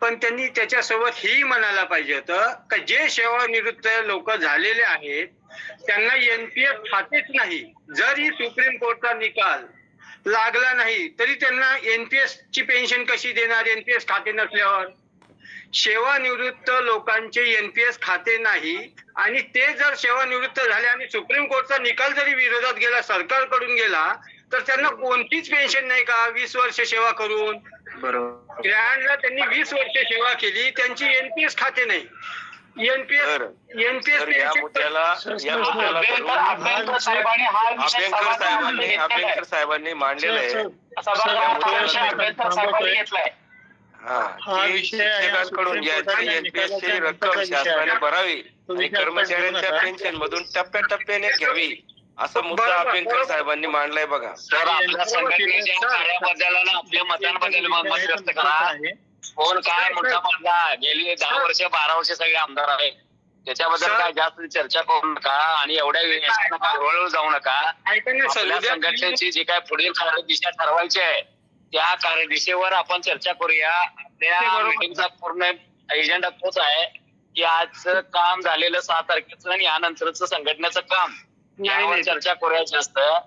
पण त्यांनी त्याच्यासोबत ही म्हणायला पाहिजे होतं का जे सेवानिवृत्त लोक झालेले आहेत त्यांना एनपीएस खातेच नाही. जरी सुप्रीम कोर्टचा निकाल लागला नाही तरी त्यांना एनपीएस ची पेन्शन कशी देणार, एनपीएस खाते नसल्यावर? सेवानिवृत्त लोकांचे एनपीएस खाते नाही आणि ते जर सेवानिवृत्त झाले आणि सुप्रीम कोर्टचा निकाल जरी विरोधात गेला, सरकारकडून गेला, तर त्यांना कोणतीच पेन्शन नाही का 20 वर्ष सेवा करून? बरोबर. ग्रँडला त्यांनी 20 वर्ष सेवा केली, त्यांची एनपीएस खाते नाही. एनपीएस या मुद्द्याला अभ्यंकर साहेबांनी मांडलेलं आहे. शिक्षकांकडून घ्यायची एनपीएसची रक्कम शासनाने भरावी आणि कर्मचाऱ्यांच्या पेन्शन मधून टप्प्याटप्प्याने घ्यावी असा मुद्दा अभ्यंकर साहेबांनी मांडलाय. बघा सर, आपल्या संघटनेच्या कार्याबद्दल आणि आपल्या मतांबद्दल मत व्यक्त करा. कोण काय मुद्दा मांडला, गेली 10 वर्ष 12 वर्ष सगळे आमदार आहेत, त्याच्याबद्दल काय जास्त चर्चा करू नका आणि एवढ्या हळूहळू जाऊ नका. आपल्या संघटनेची जी काय पुढील कार्यदिशा ठरवायची आहे त्या कार्यदिशेवर आपण चर्चा करूया. आपल्या मीटिंगचा पूर्ण एजेंडा तोच आहे की आजचं काम झालेलं 6 तारखेचं आणि यानंतरचं संघटनेचं काम यावर चर्चा करायची असतं.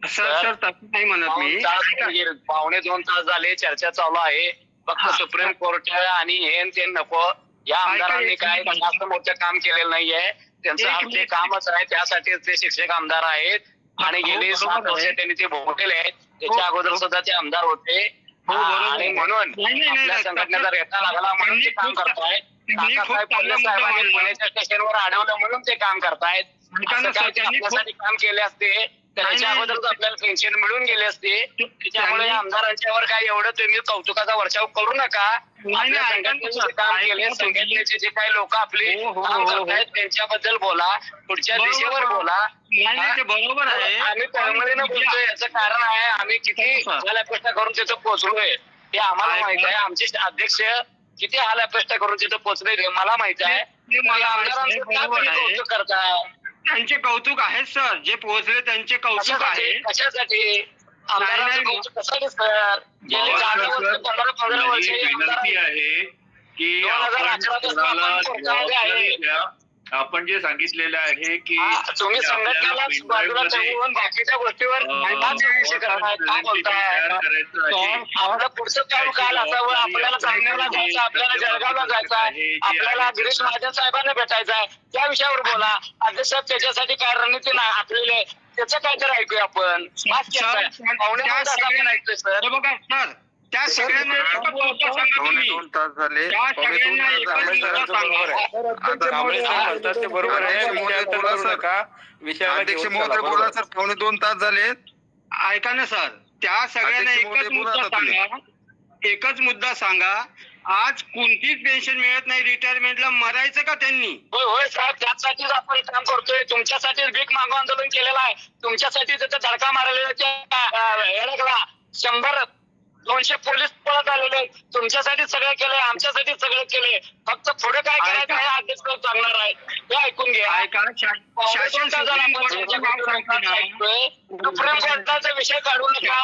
सर तसं नाही म्हणत मी. 2.25 तास झाले चर्चा चालू आहे. फक्त सुप्रीम कोर्ट आणि हे ते नको. या आमदारांनी काय जास्त मोठं काम केलेलं नाहीये. त्यांचं आपले कामच आहे, त्यासाठी ते शिक्षक आमदार आहेत आणि गेली 7 वर्ष त्यांनी ते भोगलेले आहेत. त्याच्या अगोदर सुद्धा ते आमदार होते आणि म्हणून आपल्या संघटनेचा रेटा लागला म्हणून ते काम करतायत. साहेबांनी पुण्याच्या स्टेशनवर अडवलं म्हणून ते काम करतायत. आपल्यासाठी काम केले असते त्याच्या अगोदरच आपल्याला पेन्शन मिळून गेले असते. त्याच्यामुळे आमदारांच्यावर काय एवढं तुम्ही कौतुकाचा वर्षाव करू नका. आपल्या संघटनेचे काम केले, संघटनेचे जे काही लोक आपले काम करतायत त्यांच्याबद्दल बोला, पुढच्या दिशेवर बोला. बरोबर आहे. आम्ही तळमळीनं बोलतोय, याचं कारण आहे आम्ही किती प्रश्न करून तिथं पोहोचलोय हे आम्हाला माहित आहे. आमचे अध्यक्ष किती हाल अपेष्ट करून तिथे पोहोचले मला माहिती आहे. ते मला आमदारांचं का बरोबर तुम्ही आहे. कौतुक करताय? त्यांचे कौतुक आहेत सर, जे पोहोचले त्यांचे कौतुक आहे. कशासाठी आमदारांचं नाही. कौतुक कशासाठी सर? गेली 15 वर्ष विनंती आहे की 2018 पासून आपण कोर्टामध्ये आहे. आपण जे सांगितलेलं आहे की तुम्ही संघटनेला बाजूला ठेवून बाकीच्या गोष्टीवर काय बोलताय? आपलं पुढचं काम काल असावं, आपल्याला जामनेरला जायचं, आपल्याला जळगावला जायचं आहे, आपल्याला गिरीश महाजन साहेबांना भेटायचं आहे, त्या विषयावर बोला. अध्यक्ष साहेब त्याच्यासाठी काय रणनीती नाही आखलेली, त्याचं काहीतरी ऐकूया आपण. आपण ऐकतोय सर. हे बघा सर, त्या सगळ्यांना एकच मुद्दा सांगा तुम्ही. 2 तास झाले. त्या सगळ्यांना एकच मुद्दा सांगा. कांबळे सर म्हणतात ते बरोबर आहे. विषयावर बोलू नका. विषयाला अध्यक्ष घेऊन महोदय चला, बोला बरोबर. सर, 2.25 तास झाले. ऐका ना सर, त्या सगळ्यांना अध्यक्ष एकच महोदय, बोला मुद्दा आता तुम्ही. सांगा, एकच मुद्दा सांगा. आज कोणतीच पेन्शन मिळत नाही, रिटायरमेंटला मरायचं का त्यांनी? होय साहेब, त्यासाठीच आपण काम करतोय. तुमच्यासाठीच भीक मागू आंदोलन केलेलं आहे. तुमच्यासाठी तिथे धडका मारलेला 100-200 पोलीस पळत आलेले. तुमच्यासाठी सगळं केलंय, आमच्यासाठी सगळं केलंय. फक्त पुढे काय करायचं आहे अध्यक्ष सांगणार आहे, हे ऐकून घ्या. ऐका, शासन सुप्रीम कोर्टाची बाब सांगते ना. सुप्रीम कोर्टाचा विषय काढू नका.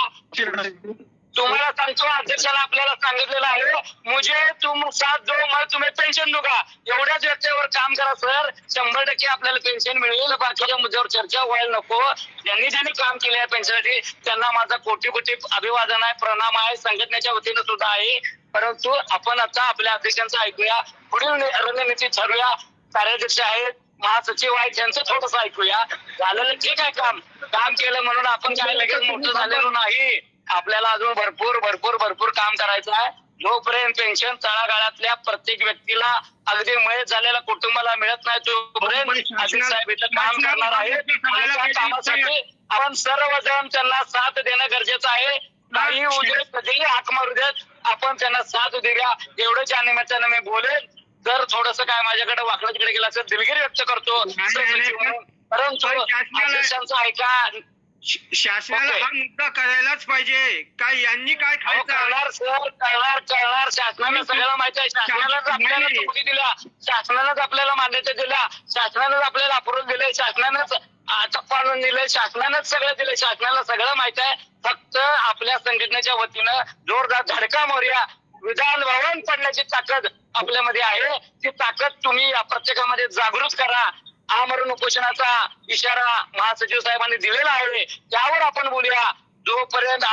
तुम्हाला सांगतो, अध्यक्षाला आपल्याला सांगितलेलं आहे, मुझे तुम साथ दो मैं तुम्हें पेन्शन दूंगा. एवढ्याच व्यक्तीवर काम करा सर, 100% आपल्याला पेन्शन मिळेल. बाकीच्या मुद्द्यावर चर्चा व्हायला नको. ज्यांनी काम केले आहे पेन्शनसाठी त्यांना माझा कोटी कोटी अभिवादन आहे, प्रणाम आहे, संघटनेच्या वतीनं सुद्धा आहे. परंतु आपण आता आपल्या अध्यक्षांचं ऐकूया, पुढील रणनीती ठरवूया. कार्याध्यक्ष आहेत, महासचिव आहेत, त्यांचं थोडंसं ऐकूया. झालेलं ठीक आहे, काम केलं म्हणून आपण काय लगेच मोठं झालेलो नाही. आपल्याला अजून भरपूर काम करायचं आहे. जोपर्यंत पेन्शन तळागाळातल्या प्रत्येक व्यक्तीला अगदी मयत झालेल्या कुटुंबाला मिळत नाही तोपर्यंत अजित साहेब इथं काम करणार आहेत. त्या कामासाठी आपण सर्वजण त्यांना साथ देणं गरजेचं आहे. काही उद्या कधीही हाक मारू देत, आपण त्यांना साथ देऊया. एवढंच या निमित्तानं मी बोलेन. जर थोडस काय माझ्याकडे वाकडं तिकडे गेलं असेल दिलगिरी व्यक्त करतो, परंतु अध्यक्षांचं ऐका. शासनाला हा मुद्दा करायलाच पाहिजे. काय यांनी काय खायचं? करणार शासनाने सगळ्याला माहिती आहे. शासनालाच आपल्याला चुकी दिल्या, शासनानेच आपल्याला मान्यता दिल्या, शासनानेच आपल्याला अप्रूव्हल दिले, शासनानेच टप्पाळून दिले, शासनानेच सगळं दिले, शासनाला सगळं माहिती आहे. फक्त आपल्या संघटनेच्या वतीनं जोरदार धडका मारूया. विधान भवन पडण्याची ताकद आपल्यामध्ये आहे. ती ताकद तुम्ही प्रत्येकामध्ये जागृत करा. आमरण उपोषणाचा इशारा महासचिव साहेबांनी दिलेला आहे, त्यावर आपण बोलूया. जोपर्यंत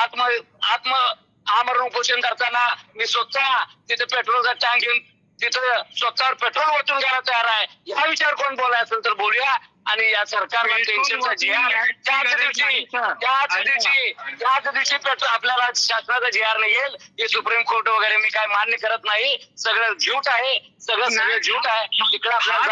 आमरण उपोषण करताना मी स्वतः तिथे पेट्रोलचा टँक घेऊन तिथं स्वतःवर पेट्रोल ओतून घ्यायला तयार आहे. या विचार कोण बोलायचं असेल तर बोलूया. आणि या सरकारला पेन्शनचा जी आर त्याच दिवशी पेट्रोल आपल्याला शासनाचा जी आर नाही येईल. हे सुप्रीम कोर्ट वगैरे मी काय मान्य करत नाही. सगळं झूट आहे, सगळं झूट आहे. तिकडे आपल्याला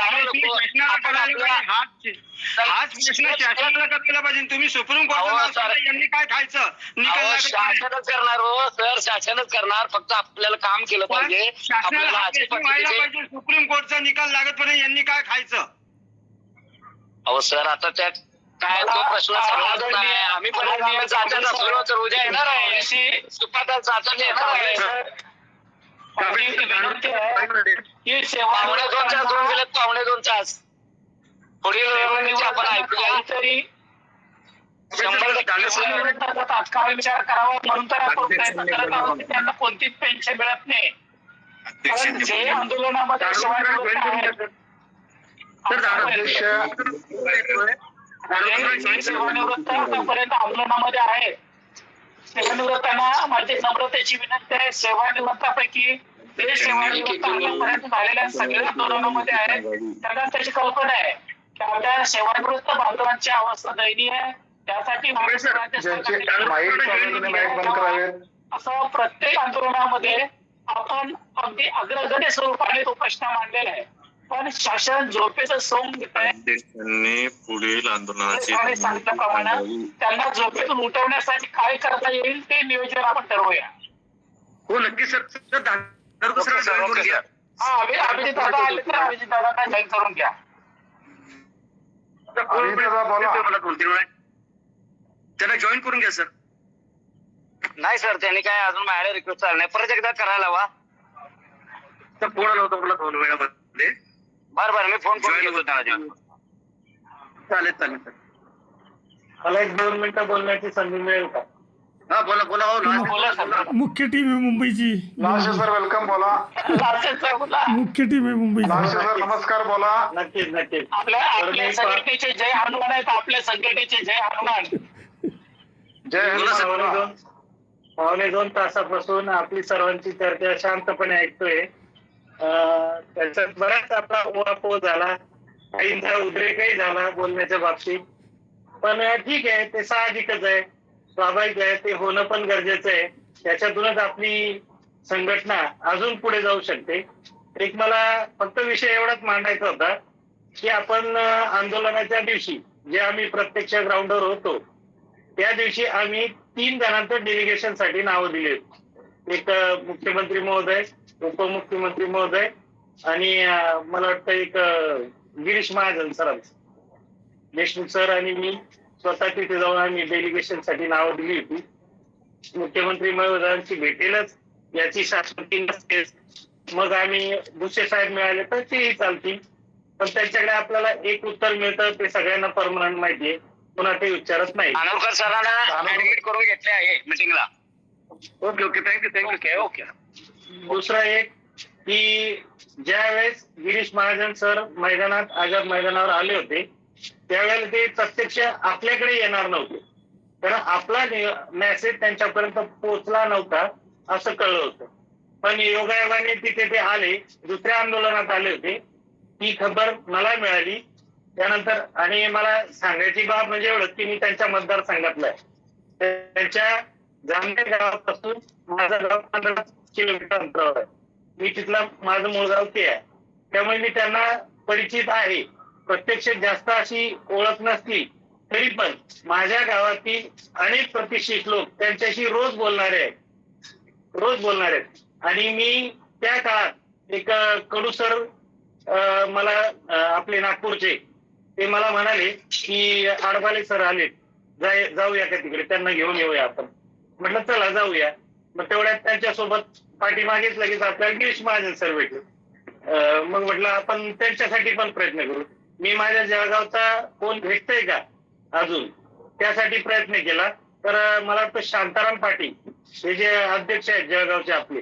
हाच प्रश्न शासनाला करायला पाहिजे. तुम्ही सुप्रीम कोर्ट यांनी काय खायचं? निकाल शासनच करणार हो सर, शासनच करणार. फक्त आपल्याला काम केलं पाहिजे. शासनाला व्हायला पाहिजे. सुप्रीम कोर्टचा निकाल लागत पण यांनी काय खायचं? अहो सर, आता त्या काय तो प्रश्न सगळाच नाही. आम्ही पण चाचणी असलो तर उद्या येणार आहे. सुपाता चाचणी येणार आहे. पावणे 2 तास होऊन गेलेत, पावणे 2 तास. पुढील रणनीती आपण ऐकूया. 100% तात्काळ विचार करावा म्हणून तर आपण प्रयत्न करत आहोत. त्यांना कोणतीच पेन्शन मिळत नाही. जे आंदोलनामध्ये सेवानिवृत्त आतापर्यंत आंदोलनामध्ये आहे. सेवानिवृत्तांना माझी नम्रतेची विनंती आहे. सेवानिवृत्तापैकी ते सेवानिवृत्त आतापर्यंत झालेल्या सगळ्या आंदोलनामध्ये आहे. त्यांना त्याची कल्पना आहे की आपल्या सेवानिवृत्त बांधवांची अवस्था दयनीय आहे. त्यासाठी असं प्रत्येक आंदोलनामध्ये आपण अगदी अग्रगण्य स्वरूपाने तो प्रश्न मांडलेला आहे. पण शासन झोपेचं सोंग घेत आहे. पुढील आंदोलनाची सांगितल्याप्रमाणे त्यांना झोपेतून उठवण्यासाठी काय करता येईल ते नियोजन आपण ठरवूया. हो नक्की सर. हा, अभिजित दादा आले तर अभिजित दादांना जॉईन करून घ्या. त्यांना जॉईन करून घ्या सर. नाही सर, त्यांनी काय अजून माझ्याकडे रिक्वेस्ट आला नाही. परत एकदा करायला हवा. तर पूर्ण होतो मला 2 वेळामध्ये. बरं मी फोन करून घेतो त्याला. चालेल. मला 1-2 मिनिटं बोलण्याची संधी मिळेल का? हा बोला बोला सर. मुख्य टीम आहे मुंबईची. लाशे सर वेलकम, बोला. मुख्य टीम आहे मुंबईची. लाशे सर नमस्कार, बोला. नक्कीच. आपल्या संघटनेचे जय हनुमान आहेत. आपल्या संघटनेचे जय हनुमान. जय हनुमान. पावणे 2 तासापासून आपली सर्वांची चर्चा शांतपणे ऐकतोय. त्याच्यात बराच आपला ओहापोह झाला, काहींचा उद्रेकही झाला बोलण्याच्या बाबतीत. पण ठीक आहे, ते साहजिकच आहे, स्वाभाविक आहे, ते होणं पण गरजेचं आहे. त्याच्यातूनच आपली संघटना अजून पुढे जाऊ शकते. एक मला फक्त विषय एवढाच मांडायचा होता की आपण आंदोलनाच्या दिवशी जे आम्ही प्रत्यक्ष ग्राउंडवर होतो त्या दिवशी आम्ही 3 जणांचं डेलिगेशनसाठी नावं दिली होती. एक मुख्यमंत्री महोदय, उपमुख्यमंत्री महोदय आणि मला वाटतं एक गिरीश महाजन सरांचं, देशमुख सर आणि मी स्वतः तिथे जाऊन आम्ही डेलिगेशनसाठी नावं दिली होती. मुख्यमंत्री महोदयांची भेटेलच याची शाश्वती नसते. मग आम्ही भुसे साहेब मिळाले तर तेही चालतील, पण त्यांच्याकडे आपल्याला एक उत्तर मिळतं ते सगळ्यांना परमनंट माहितीये, पुन्हा ते विचारत नाही. अनोकर सरांना ऍडमिट करून घेतले आहे मीटिंगला. Okay thank you. ओके. दुसरं एक की ज्या वेळेस गिरीश महाजन सर मैदानात आझाद मैदानावर आले होते त्यावेळेला ते प्रत्यक्ष आपल्याकडे येणार नव्हते, कारण आपला मेसेज त्यांच्यापर्यंत पोहोचला नव्हता असं कळलं होतं. पण योगायोगाने तिथे ते आले, दुसऱ्या आंदोलनात आले होते, ती खबर मला मिळाली त्यानंतर. आणि मला सांगायची बाब म्हणजे एवढं की मी त्यांच्या मतदारसंघातला आहे. त्यांच्या जामनेर गावापासून माझं गाव 15 किलोमीटर अंतरावर आहे. मी तिथला माझं मूळ गाव ते आहे, त्यामुळे मी त्यांना परिचित आहे. प्रत्यक्ष जास्त अशी ओळख नसली तरी पण माझ्या गावातील अनेक प्रतिष्ठित लोक त्यांच्याशी रोज बोलणारे आहेत. आणि मी त्या काळात एक कडू सर मला आपले नागपूरचे ते मला म्हणाले की आडबाले सर आले, जाऊया का तिकडे, त्यांना घेऊन येऊया आपण. म्हटलं चला जाऊया. मग तेवढ्यात त्यांच्यासोबत पाठीमागेच लगेच आपल्याला गिरीश महाजन सर भेटले. मग म्हटलं आपण त्यांच्यासाठी पण प्रयत्न करू. मी माझ्या जळगावचा कोण भेटतोय का अजून त्यासाठी प्रयत्न केला, तर मला वाटतं शांताराम पाटील हे जे अध्यक्ष आहेत जळगावचे आपले,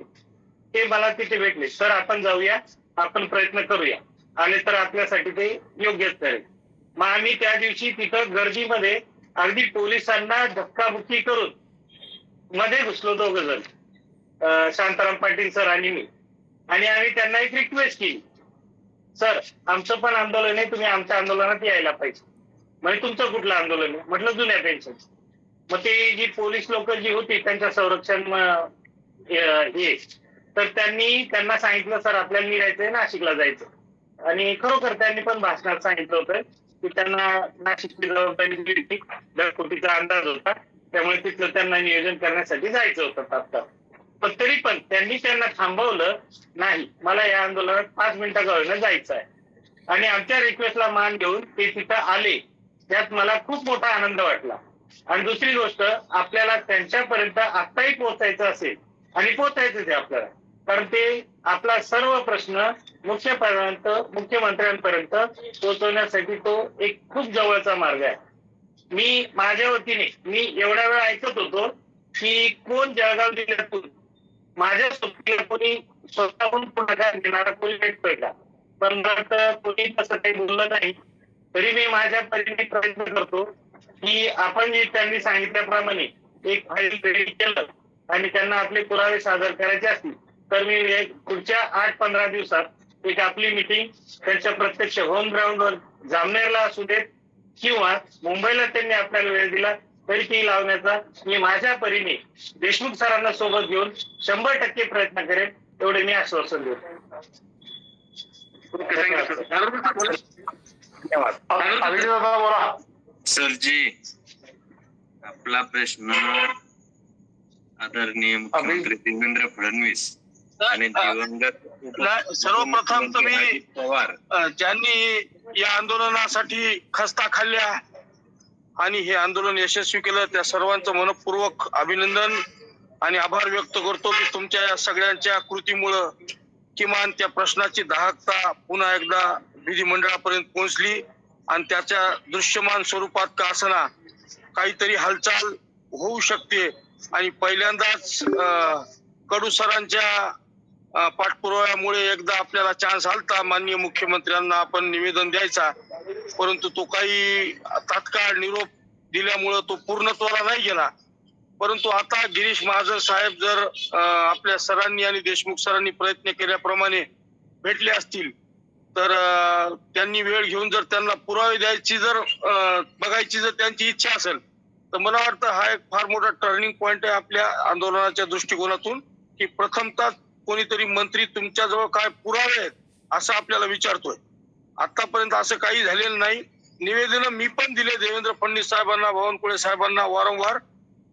ते मला तिथे भेटले. सर आपण जाऊया, आपण प्रयत्न करूया, आले तर आपल्यासाठी ते योग्यच ठरेल. मग आम्ही त्या दिवशी तिथं गर्दीमध्ये अगदी पोलिसांना धक्काबुक्की करून मध्ये घुसलो 2 जण, शांताराम पाटील सर आणि मी. आणि आम्ही त्यांना एक रिक्वेस्ट केली, सर आमचं पण आंदोलन आहे, तुम्ही आमच्या आंदोलनात यायला पाहिजे. म्हणजे तुमचं कुठलं आंदोलन आहे? म्हटलं जुन्या पेन्शन. मग ते जी पोलीस लोक जी होती त्यांच्या संरक्षण हे, तर त्यांना सांगितलं सर आपल्याला निघायचंय, नाशिकला जायचं. आणि खरोखर त्यांनी पण भाषणात सांगितलं होतं की त्यांना नाशिकची जबाबदारी होती, 10 कोटीचा अंदाज होता, त्यामुळे तिथलं त्यांना नियोजन करण्यासाठी जायचं होतं तात्काळ. पण तरी पण त्यांना थांबवलं नाही. मला या आंदोलनात 5 मिनिटात जायचं आहे आणि आमच्या रिक्वेस्टला मान घेऊन ते तिथं आले. त्यात मला खूप मोठा आनंद वाटला. आणि दुसरी गोष्ट, आपल्याला त्यांच्यापर्यंत आत्ताही पोहोचायचं असेल आणि पोहोचायचंच आहे आपल्याला, कारण ते आपला सर्व प्रश्न मुख्यमंत्र्यांपर्यंत पोहोचवण्यासाठी तो एक खूप जवळचा मार्ग आहे. मी माझ्या वतीने एवढ्या वेळ ऐकत होतो की कोण जळगाव जिल्ह्यातून माझ्या सोबतीला कोणी स्वतःहून पुढाकार घेणारा कोणी भेटतोय का, पण कोणी तसं काही बोललं नाही. तरी मी माझ्या परीने प्रयत्न करतो की आपण जे त्यांनी सांगितल्याप्रमाणे एक फाईल रेडी केलं आणि त्यांना आपले पुरावे सादर करायचे असतील तर मी पुढच्या 8-15 दिवसात एक आपली मिटिंग त्यांच्या प्रत्यक्ष होम ग्राउंडवर जामनेरला असू देत किंवा मुंबईला त्यांनी आपल्याला वेळ दिला तरी ती लावण्याचा मी माझ्या परीने देशमुख सरांना सोबत घेऊन 100% प्रयत्न करेन, एवढे मी आश्वासन देतो. बोला सरजी, आपला प्रश्न आदरणीय मुख्यमंत्री देवेंद्र फडणवीस आणि दिवंगत सर्वप्रथम तुम्ही पवार ज्यांनी या आंदोलनासाठी खस्ता खाल्ल्या आणि हे आंदोलन यशस्वी केलं त्या सर्वांचं मनपूर्वक अभिनंदन आणि आभार व्यक्त करतो की तुमच्या या सगळ्यांच्या कृतीमुळं किमान त्या प्रश्नाची दाहकता पुन्हा एकदा विधिमंडळापर्यंत पोहोचली आणि त्याच्या दृश्यमान स्वरूपात का असना काहीतरी हालचाल होऊ शकते. आणि पहिल्यांदाच कडू सरांच्या पाठपुराव्यामुळे एकदा आपल्याला चान्स आलता माननीय मुख्यमंत्र्यांना आपण निवेदन द्यायचा, परंतु तो काही तात्काळ निरोप दिल्यामुळं तो पूर्णत्वाला नाही गेला. परंतु आता गिरीश महाजन साहेब जर आपल्या सरांनी आणि देशमुख सरांनी प्रयत्न केल्याप्रमाणे भेटले असतील तर त्यांनी वेळ घेऊन जर त्यांना पुरावे द्यायची जर बघायची जर त्यांची इच्छा असेल तर मला वाटतं हा एक फार मोठा टर्निंग पॉइंट आहे आपल्या आंदोलनाच्या दृष्टिकोनातून, की प्रथमतः कोणीतरी मंत्री तुमच्याजवळ काय पुरावे आहेत असं आपल्याला विचारतोय. आतापर्यंत असं काही झालेलं नाही. निवेदन मी पण दिले देवेंद्र फडणवीस साहेबांना, बावनकुळे साहेबांना वारंवार,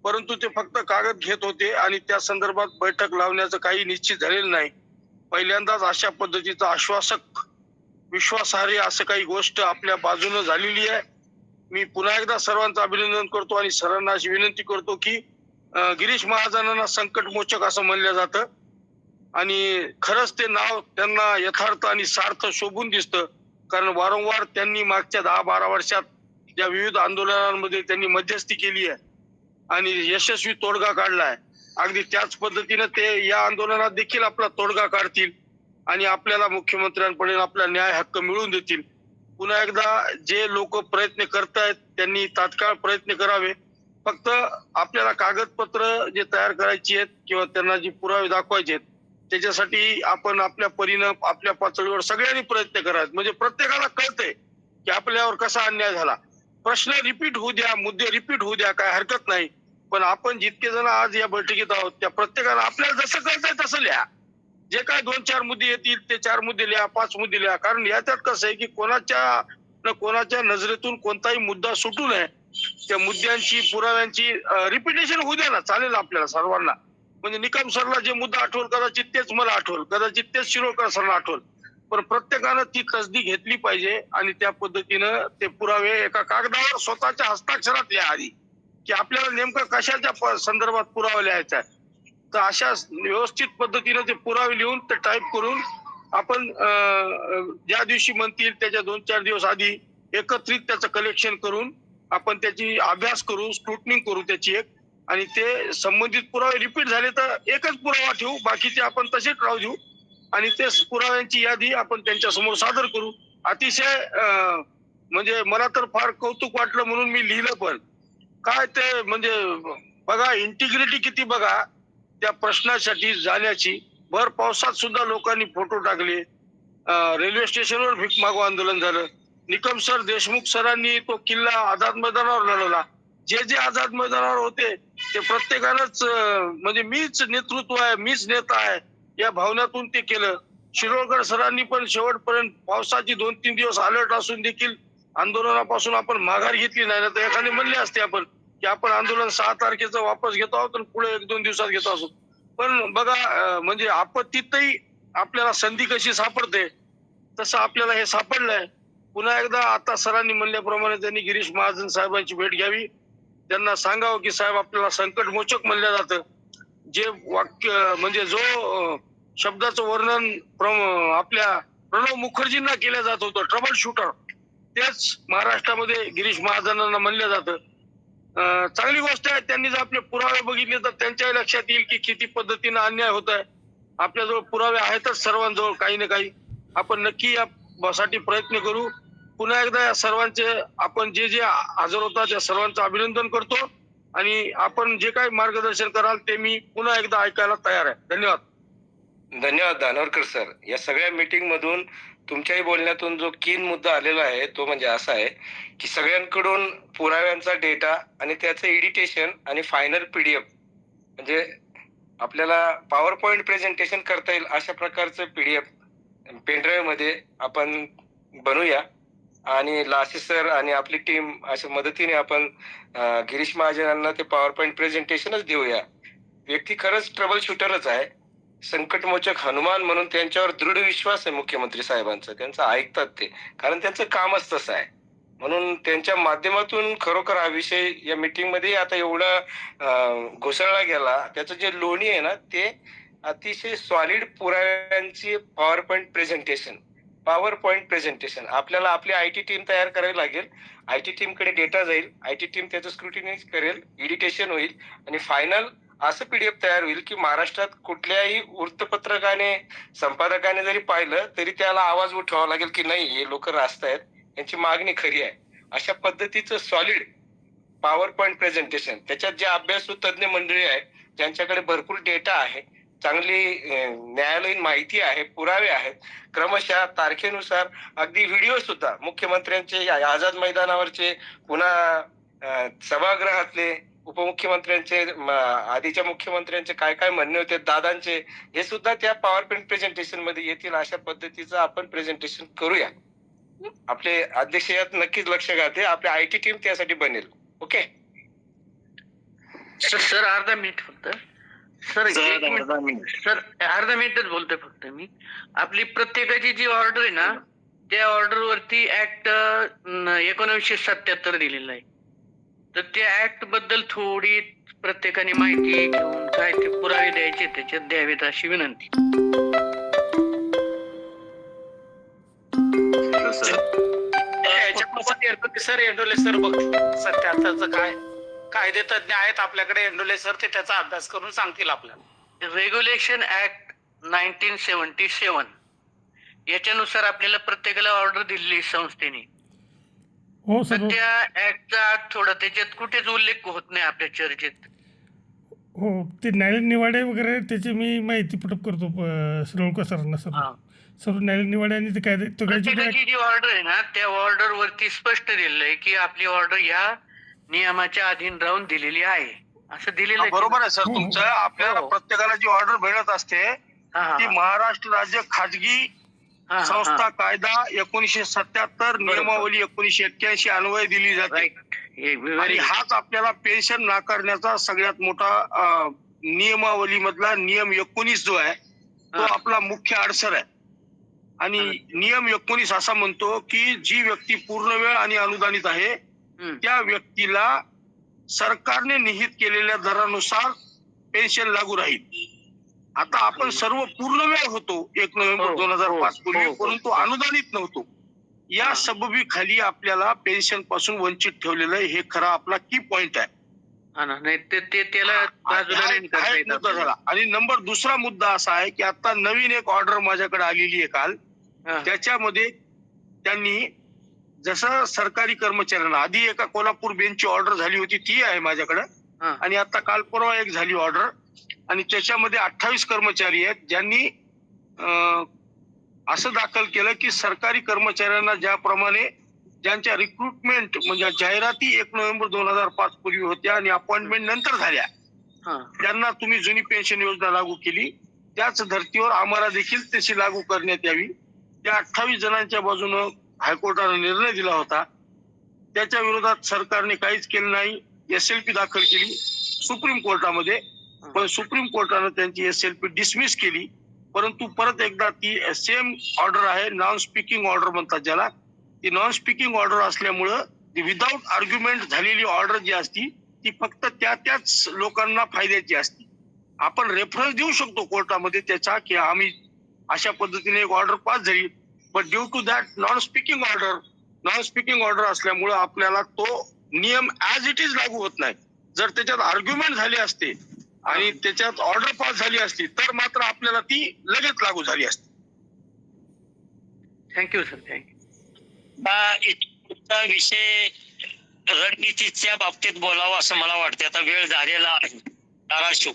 परंतु ते फक्त कागद घेत होते आणि त्या संदर्भात बैठक लावण्याचं काही निश्चित झालेलं नाही. पहिल्यांदाच अशा पद्धतीचं आश्वासक विश्वासार्ह असं काही गोष्ट आपल्या बाजूने झालेली आहे. मी पुन्हा एकदा सर्वांचं अभिनंदन करतो आणि सरांना अशी विनंती करतो की गिरीश महाजनांना संकटमोचक असं म्हणलं जातं आणि खरंच ते नाव त्यांना यथार्थ आणि सार्थ शोभून दिसतं, कारण वारंवार त्यांनी मागच्या 10-12 वर्षात ज्या विविध आंदोलनांमध्ये त्यांनी मध्यस्थी केली आहे आणि यशस्वी तोडगा काढलाय. अगदी त्याच पद्धतीने ते या आंदोलनात देखील आपला तोडगा काढतील आणि आपल्याला मुख्यमंत्र्यांकडे आपला न्याय हक्क मिळवून देतील. पुन्हा एकदा जे लोक प्रयत्न करतायत त्यांनी तात्काळ प्रयत्न करावे. फक्त आपल्याला कागदपत्र जे तयार करायची आहेत किंवा त्यांना जे पुरावे दाखवायचे आहेत त्याच्यासाठी आपण आपल्या परीनं आपल्या पातळीवर सगळ्यांनी प्रयत्न करायचे, म्हणजे प्रत्येकाला कळतंय की आपल्यावर कसा अन्याय झाला. प्रश्न रिपीट होऊ द्या, मुद्दे रिपीट होऊ द्या, काय हरकत नाही, पण आपण जितके जण आज या बैठकीत आहोत त्या प्रत्येकाला आपल्याला जसं कळतंय तसं लिहा. जे काय 2-4 मुद्दे येतील ते 4 मुद्दे लिहा, 5 मुद्दे लिहा, कारण याच्यात कसं आहे की कोणाच्या नजरेतून कोणताही मुद्दा सुटू नये. त्या मुद्द्यांची पुराव्यांची रिपिटेशन होऊ द्या ना, चालेल आपल्याला सर्वांना. म्हणजे निकम सरला जे मुद्दा आठवल कदाचित तेच मला आठवल, कदाचित तेच शिरोळकर सरला आठवल, पण प्रत्येकानं ती तसदी घेतली पाहिजे आणि त्या पद्धतीनं ते पुरावे एका कागदावर स्वतःच्या हस्ताक्षरात लिहा आधी, की आपल्याला नेमकं कशाच्या संदर्भात पुरावा लिहायचा आहे. तर अशा व्यवस्थित पद्धतीने ते पुरावे लिहून ते टाईप करून आपण ज्या दिवशी म्हणतील त्याच्या 2-4 दिवस आधी एकत्रित त्याचं कलेक्शन करून आपण त्याची अभ्यास करू, स्क्रुटनिंग करू त्याची एक, आणि ते संबंधित पुरावे रिपीट झाले तर एकच पुरावा ठेवू, बाकीचे आपण तसेच राहू देऊ आणि ते पुराव्यांची यादी आपण त्यांच्या समोर सादर करू. अतिशय म्हणजे मला तर फार कौतुक वाटलं म्हणून मी लिहिलं, पण काय ते म्हणजे बघा इंटिग्रिटी किती बघा त्या प्रश्नासाठी जाण्याची. भर पावसात सुद्धा लोकांनी फोटो टाकले, रेल्वे स्टेशनवर भीक मागू आंदोलन झालं. निकम सर, देशमुख सरांनी तो किल्ला आझाद मैदानावर लढवला. जे आझाद मैदानावर होते ते प्रत्येकानंच म्हणजे मीच नेतृत्व आहे, मीच नेता आहे या भावनातून ते केलं. शिरोळकर सरांनी पण शेवटपर्यंत पावसाची 2-3 दिवस अलर्ट असून देखील आंदोलनापासून आपण माघार घेतली नाही, तर एखादे म्हणले असते आपण की आपण आंदोलन 6 तारखेचं वापस घेतो आहोत आणि पुढे 1-2 दिवसात घेतो असो. पण बघा म्हणजे आपत्तीतही आपल्याला संधी कशी सापडते तसं आपल्याला हे सापडलंय. पुन्हा एकदा आता सरांनी म्हणल्याप्रमाणे त्यांनी गिरीश महाजन साहेबांची भेट घ्यावी, त्यांना सांगावं की साहेब आपल्याला संकटमोचक म्हणलं जातं. जे वाक्य म्हणजे जो शब्दाचं वर्णन आपल्या प्रणव मुखर्जींना केलं जात होतं ट्रबल शूटर, तेच महाराष्ट्रामध्ये गिरीश महाजनांना म्हणलं जातं. चांगली गोष्ट आहे, त्यांनी जर आपले पुरावे बघितले तर त्यांच्याही लक्षात येईल की किती पद्धतीने अन्याय होत आहे. आपल्याजवळ पुरावे आहेतच सर्वांजवळ काही ना काही. आपण नक्की यासाठी प्रयत्न करू. पुन्हा एकदा या सर्वांचे आपण जे हजर होतात त्या सर्वांचं अभिनंदन करतो आणि आपण जे काही मार्गदर्शन कराल ते मी पुन्हा एकदा ऐकायला तयार आहे. धन्यवाद. धन्यवाद दानोरकर सर. या सगळ्या मीटिंग मधून तुमच्याही बोलण्यातून जो कीन मुद्दा आलेला आहे तो म्हणजे असा आहे की सगळ्यांकडून पुराव्यांचा डेटा आणि त्याचं एडिटेशन आणि फायनल पीडीएफ म्हणजे आपल्याला पॉवर पॉइंट प्रेझेंटेशन करता येईल अशा प्रकारचं पीडीएफ पेनड्राईव्ह मध्ये आपण बनवूया आणि लासे सर आणि आपली टीम अशा मदतीने आपण गिरीश महाजनांना ते पॉवर पॉइंट प्रेझेंटेशनच देऊया. व्यक्ती खरंच ट्रबल शूटरच आहे, संकटमोचक हनुमान म्हणून त्यांच्यावर दृढ विश्वास आहे मुख्यमंत्री साहेबांचा. त्यांचं ऐकतात ते, कारण त्यांचं कामच तसं आहे. म्हणून त्यांच्या माध्यमातून खरोखर हा विषय या मीटिंग मध्ये आता एवढा घुसळला गेला, त्याचं जे लोणी आहे ना ते अतिशय सॉलिड पुराव्यांची पॉवर पॉइंट प्रेझेंटेशन आपल्याला आपली आयटी टीम तयार करावी लागेल. आयटी टीम कडे डेटा जाईल, आयटी टीम त्याचं स्क्रुटिनाइज करेल, एडिटेशन होईल आणि फायनल असं पीडीएफ तयार होईल की महाराष्ट्रात कुठल्याही वृत्तपत्रकाने संपादकाने जरी पाहिलं तरी त्याला आवाज उठवावा लागेल की नाही, हे लोक रास्त आहेत, यांची मागणी खरी आहे. अशा पद्धतीचं सॉलिड पॉवर पॉइंट प्रेझेंटेशन, त्याच्यात जे अभ्यासू तज्ज्ञ मंडळी आहेत ज्यांच्याकडे भरपूर डेटा आहे, चांगली न्यायालयीन माहिती आहे, पुरावे आहेत, क्रमशः तारखेनुसार अगदी व्हिडिओ सुद्धा मुख्यमंत्र्यांचे आझाद मैदानावरचे, पुन्हा सभागृहातले उपमुख्यमंत्र्यांचे, आधीच्या मुख्यमंत्र्यांचे काय काय म्हणणे होते, दादांचे, हे सुद्धा त्या पॉवर पॉइंट प्रेझेंटेशन मध्ये येतील. अशा पद्धतीचं आपण प्रेझेंटेशन करूया. आपले अध्यक्ष यात नक्कीच लक्ष घालते, आपली आयटी टीम त्यासाठी बनेल. ओके सर अर्धा मिनिट फक्त सर, अर्धा मिनिटच बोलतोय फक्त मी. आपली प्रत्येकाची जी ऑर्डर आहे ना त्या ऑर्डर वरती ऍक्ट 1977 दिलेला आहे, तर त्या ऍक्ट बद्दल थोडी प्रत्येकाने माहिती घेऊन काय ते पुरावे द्यायचे त्याच्यात द्यावेत अशी विनंती. सर एंडोले सर बघ सत्याहत्तरचं काय कायदे तज्ञ आहेत आपल्याकडे, एंडोले सर ते त्याचा अभ्यास करून सांगतील आपल्याला. रेग्युलेशन ऍक्ट 1977 याच्यानुसार आपल्याला प्रत्येकाला ऑर्डर दिलेली संस्थेने. हो तर सर. त्या ऍक्टचा थोडा त्याच्यात कुठेच उल्लेख होत नाही आपल्या चर्चेत. हो, ते न्यायालयीन निवाडे वगैरे त्याची मी माहिती पुटअप करतो शिरोळकर सरांना. सर न्यायालयीन निवाडे आणि ते कायदे प्रत्येकाची जी ऑर्डर आहे ना त्या ऑर्डर वरती स्पष्ट दिलेलं आहे की आपली ऑर्डर ह्या नियमाच्या अधीन राहून दिलेली आहे असं दिलेलं आहे. बरोबर आहे सर तुमचं. आपल्याला प्रत्येकाला जी ऑर्डर मिळत असते ती महाराष्ट्र राज्य खाजगी संस्था कायदा 1977 नियमावली 1981 अन्वये दिली जाते. आणि हाच आपल्याला पेन्शन नाकारण्याचा सगळ्यात मोठा नियमावली मधला नियम 19 जो आहे तो आपला मुख्य अडसर आहे. आणि नियम 19 असा म्हणतो की जी व्यक्ती पूर्ण वेळ आणि अनुदानित आहे त्या व्यक्तीला सरकारने निहित केलेल्या दरानुसार पेन्शन लागू राहील. आता आपण सर्व पूर्ण वेळ होतो 1 नोव्हेंबर 2005 पूर्वी, परंतु अनुदानित नव्हतो. या सबबी खाली आपल्याला पेन्शन पासून वंचित ठेवलेलं आहे. हे खरा आपला की पॉइंट आहे. आणि नंबर दुसरा मुद्दा असा आहे की आता नवीन एक ऑर्डर माझ्याकडे आलेली आहे काल. त्याच्यामध्ये त्यांनी जसं सरकारी कर्मचाऱ्यांना आधी एका कोल्हापूर बेंचची ऑर्डर झाली होती ती आहे माझ्याकडे, आणि आता काल परवा एक झाली ऑर्डर, आणि त्याच्यामध्ये 28 कर्मचारी आहेत ज्यांनी असं दाखल केलं की सरकारी कर्मचाऱ्यांना ज्याप्रमाणे ज्यांच्या रिक्रुटमेंट म्हणजे जाहिराती 1 नोव्हेंबर 2005 पूर्वी होत्या आणि अपॉइंटमेंट नंतर झाल्या त्यांना तुम्ही जुनी पेन्शन योजना लागू केली, त्याच धर्तीवर आम्हाला देखील तशी लागू करण्यात यावी. त्या 28 जणांच्या बाजूनं हायकोर्टाने निर्णय दिला होता. त्याच्या विरोधात सरकारने काहीच केलं नाही. SLP दाखल केली सुप्रीम कोर्टामध्ये, पण सुप्रीम कोर्टाने त्यांची SLP डिसमिस केली. परंतु परत एकदा ती सेम ऑर्डर आहे, नॉन स्पीकिंग ऑर्डर म्हणतात ज्याला. ती नॉन स्पीकिंग ऑर्डर असल्यामुळं ती विदाऊट आर्ग्युमेंट झालेली ऑर्डर जी असती ती फक्त त्याच लोकांना फायद्याची असते. आपण रेफरन्स देऊ शकतो कोर्टामध्ये त्याचा की आम्ही अशा पद्धतीने एक ऑर्डर पास झाली, but due to that non speaking order असल्यामुळं आपल्याला तो नियम ऍज इट इज लागू होत नाही. जर त्याच्यात आर्ग्युमेंट झाले असते आणि त्याच्यात ऑर्डर पास झाली असती तर मात्र आपल्याला ती लगेच लागू झाली असती. Thank you sir. थँक्यू. विषय रणनीतीच्या बाबतीत बोलावं असं मला वाटतं. आता वेळ झालेला आहे. धाराशिव.